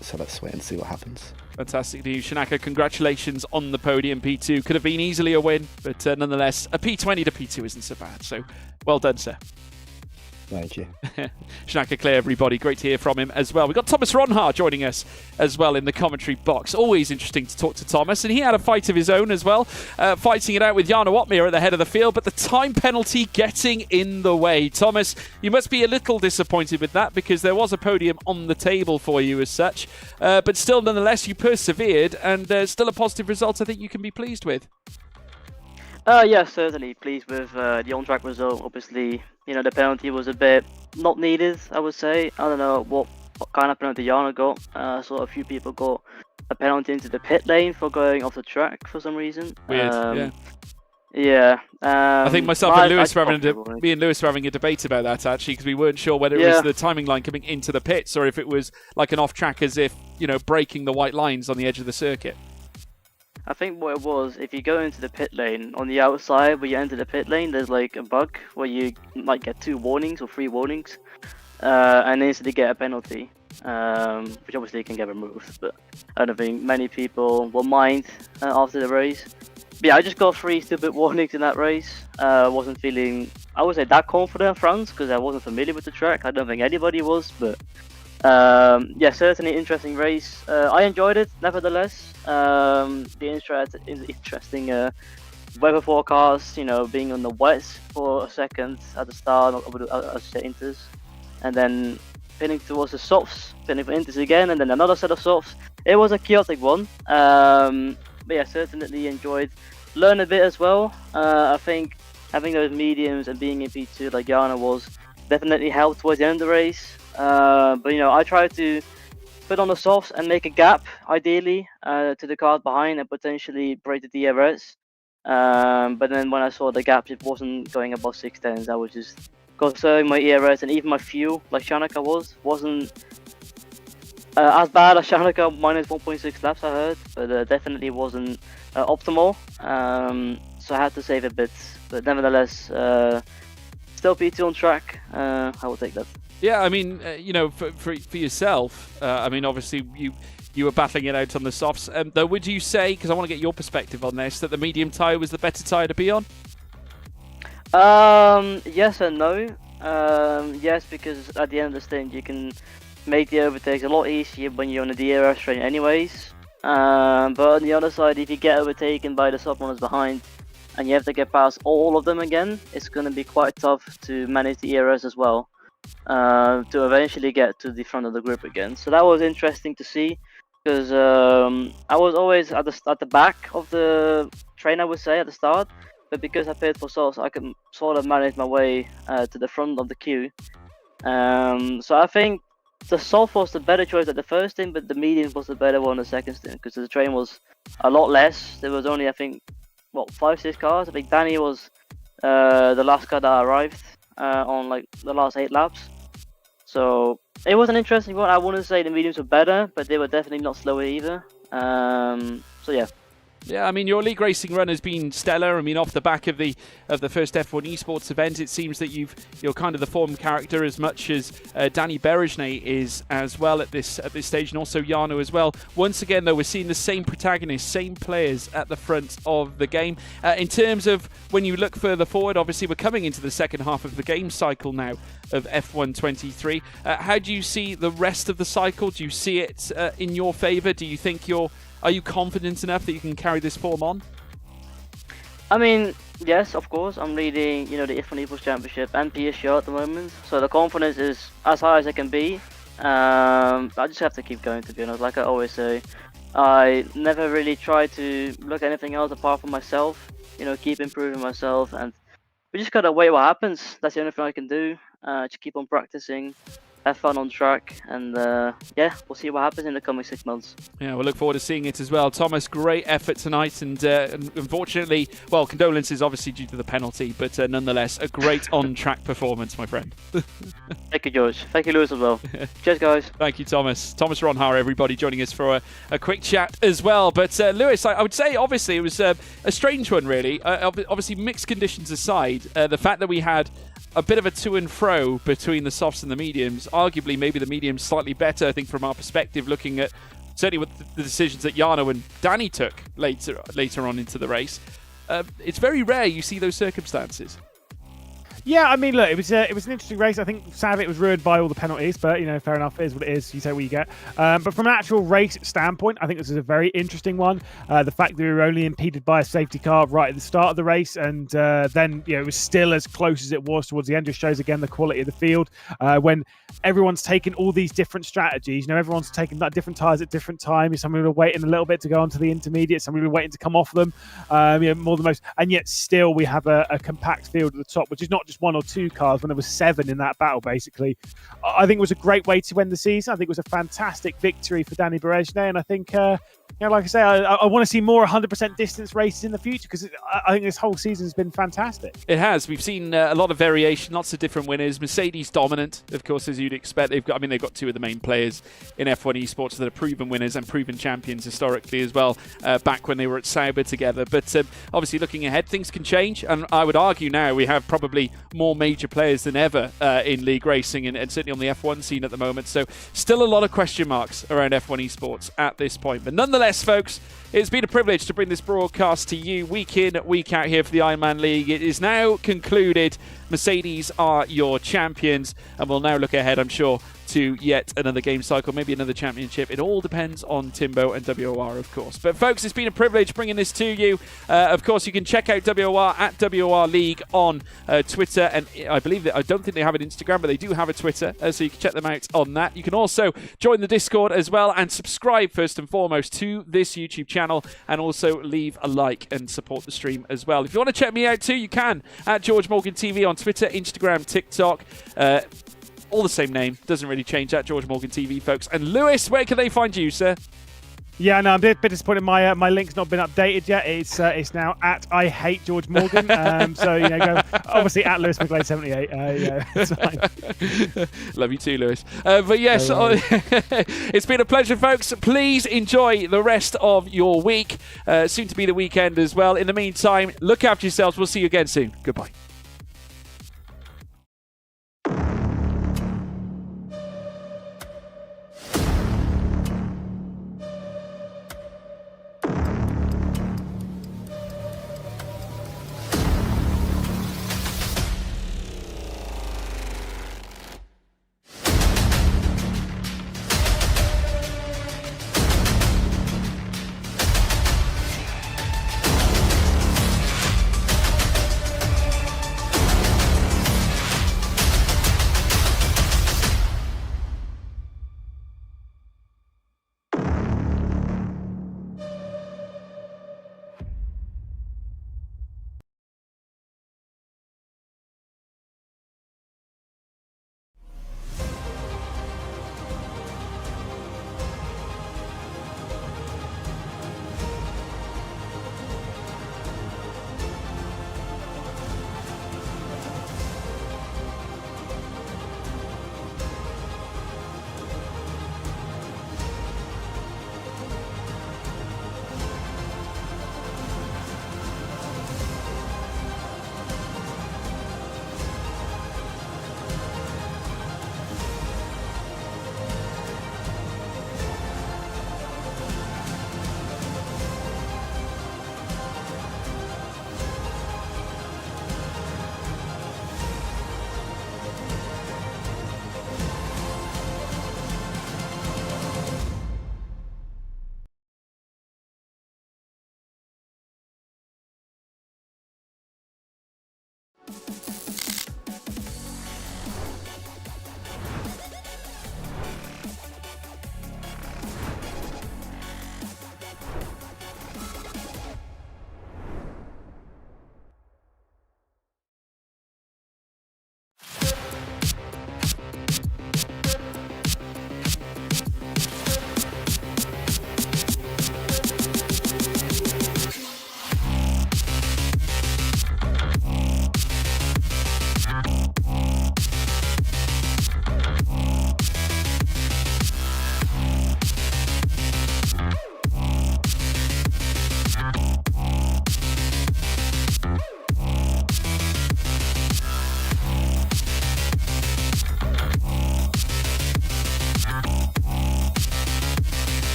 So let's wait and see what happens. Fantastic news. Shanaka, congratulations on the podium. P2 could have been easily a win, but nonetheless, a P20 to P2 isn't so bad. So well done, sir. Thank you. Shanaka Clay, everybody. Great to hear from him as well. We've got Thomas Ronhar joining us as well in the commentary box. Always interesting to talk to Thomas. And he had a fight of his own as well, fighting it out with Jana Watmir at the head of the field, but the time penalty getting in the way. Thomas, you must be a little disappointed with that, because there was a podium on the table for you as such. But still, nonetheless, you persevered, and still a positive result I think you can be pleased with. Yeah, certainly pleased with the on-track result. Obviously, the penalty was a bit not needed, I would say. I don't know what kind of penalty Jana got. So a few people got a penalty into the pit lane for going off the track for some reason. Weird, yeah. Yeah. I think myself and Lewis were having a debate about that, actually, because we weren't sure whether it was the timing line coming into the pits or if it was like an off-track, as if, breaking the white lines on the edge of the circuit. I think what it was, if you go into the pit lane, on the outside where you enter the pit lane, there's like a bug where you might get 2 warnings or 3 warnings, and instantly get a penalty, which obviously can get removed, but I don't think many people will mind after the race. But yeah, I just got 3 stupid warnings in that race. Wasn't feeling, I would say, that confident in France, because I wasn't familiar with the track. I don't think anybody was, but yeah, certainly interesting race. I enjoyed it, nevertheless. The interesting weather forecast, being on the wets for a second at the start of the Inters, and then pinning towards the softs, pinning for Inters again, and then another set of softs. It was a chaotic one, but yeah, certainly enjoyed. Learned a bit as well. I think having those mediums and being in P2 like Jana was definitely helped towards the end of the race. But I tried to put on the softs and make a gap, ideally, to the car behind and potentially break the DRS. But then when I saw the gap, it wasn't going above 6/10s. I was just conserving my ERS, and even my fuel, like Shanaka wasn't as bad as Shanaka, minus 1.6 laps I heard, but definitely wasn't optimal. So I had to save a bit, but nevertheless, still P2 on track. I will take that. Yeah, I mean, for yourself, I mean, obviously you were battling it out on the softs. Though, would you say, because I want to get your perspective on this, that the medium tyre was the better tyre to be on? Yes and no. Yes, because at the end of the stint, you can make the overtakes a lot easier when you're on the DRS train anyways. But on the other side, if you get overtaken by the soft runners behind, and you have to get past all of them again, it's going to be quite tough to manage the ERS as well, to eventually get to the front of the group again. So that was interesting to see, because I was always at the back of the train, I would say, at the start, but because I paid for softs, I can sort of manage my way to the front of the queue. So I think the soft was the better choice at the first stint, but the medium was the better one the second stint, because the train was a lot less. There was only, I think, 5-6 cars. I think Danny was the last car that arrived, on like the last 8 laps. So it was an interesting one. I wouldn't say the mediums were better, but they were definitely not slower either. So yeah. Yeah, I mean, your league racing run has been stellar. I mean, off the back of the first F1 Esports event, it seems that you're kind of the form character as much as Danny Berejne is as well at this stage, and also Jarno as well. Once again, though, we're seeing the same protagonists, same players at the front of the game. In terms of when you look further forward, obviously we're coming into the second half of the game cycle now of F1 23. How do you see the rest of the cycle? Do you see it in your favour? Do you think are you confident enough that you can carry this form on? I mean, yes, of course. I'm leading, the F1 Esports Championship and PSR at the moment, so the confidence is as high as it can be. I just have to keep going, to be honest. Like I always say, I never really try to look at anything else apart from myself. Keep improving myself, and we just gotta wait what happens. That's the only thing I can do. Just keep on practicing. Have fun on track, and yeah, we'll see what happens in the coming 6 months. Yeah, we'll look forward to seeing it as well. Thomas, great effort tonight, and unfortunately, well, condolences obviously due to the penalty, but nonetheless, a great on-track performance, my friend. Thank you, George. Thank you, Lewis, as well. Cheers, guys. Thank you, Thomas. Thomas Ronhar, everybody, joining us for a quick chat as well. But Lewis, I would say, obviously, it was a strange one, really. Obviously, mixed conditions aside, the fact that we had a bit of a to and fro between the softs and the mediums. Arguably, maybe the mediums slightly better, I think, from our perspective, looking at certainly with the decisions that Jarno and Danny took later on into the race. It's very rare you see those circumstances. Yeah, I mean, look, it was an interesting race. I think sadly it was ruined by all the penalties, but fair enough. It is what it is. You say what you get. But from an actual race standpoint, I think this is a very interesting one. The fact that we were only impeded by a safety car right at the start of the race, and then it was still as close as it was towards the end, just shows again the quality of the field. When everyone's taken all these different strategies, everyone's taking different tyres at different times. Some people are waiting a little bit to go onto the intermediate. Some people are waiting to come off them. More than most, and yet still we have a compact field at the top, which is not just 1 or 2 cars when there was 7 in that battle. Basically, I think it was a great way to end the season. I think it was a fantastic victory for Danny Berejne, and I think like I say, I want to see more 100% distance races in the future, because I think this whole season has been fantastic. It has. We've seen a lot of variation, lots of different winners. Mercedes dominant, of course, as you'd expect. They've got 2 of the main players in F1 Esports that are proven winners and proven champions historically as well, back when they were at Sauber together. But obviously, looking ahead, things can change, and I would argue now we have probably more major players than ever in league racing, and certainly on the F1 scene at the moment. So still a lot of question marks around F1 Esports at this point. But nonetheless, folks, it's been a privilege to bring this broadcast to you week in, week out here for the Ironman League. It is now concluded. Mercedes are your champions, and we'll now look ahead, I'm sure, to yet another game cycle, maybe another championship. It all depends on Timbo and WOR, of course. But folks, it's been a privilege bringing this to you. Of course, you can check out WOR at WOR League on Twitter, and I don't think they have an Instagram, but they do have a Twitter, so you can check them out on that. You can also join the Discord as well, and subscribe first and foremost to this YouTube channel, and also leave a like and support the stream as well. If you want to check me out too, you can at George Morgan TV on Twitter, Instagram, TikTok. All the same name, doesn't really change, at George Morgan TV, folks. And Lewis, where can they find you, sir? Yeah, no, I'm a bit disappointed. My link's not been updated yet. It's now at I Hate George Morgan. So go obviously at Lewis McGlade 78. It's fine. Love you too, Lewis. But yes, it's been a pleasure, folks. Please enjoy the rest of your week. Soon to be the weekend as well. In the meantime, look after yourselves. We'll see you again soon. Goodbye.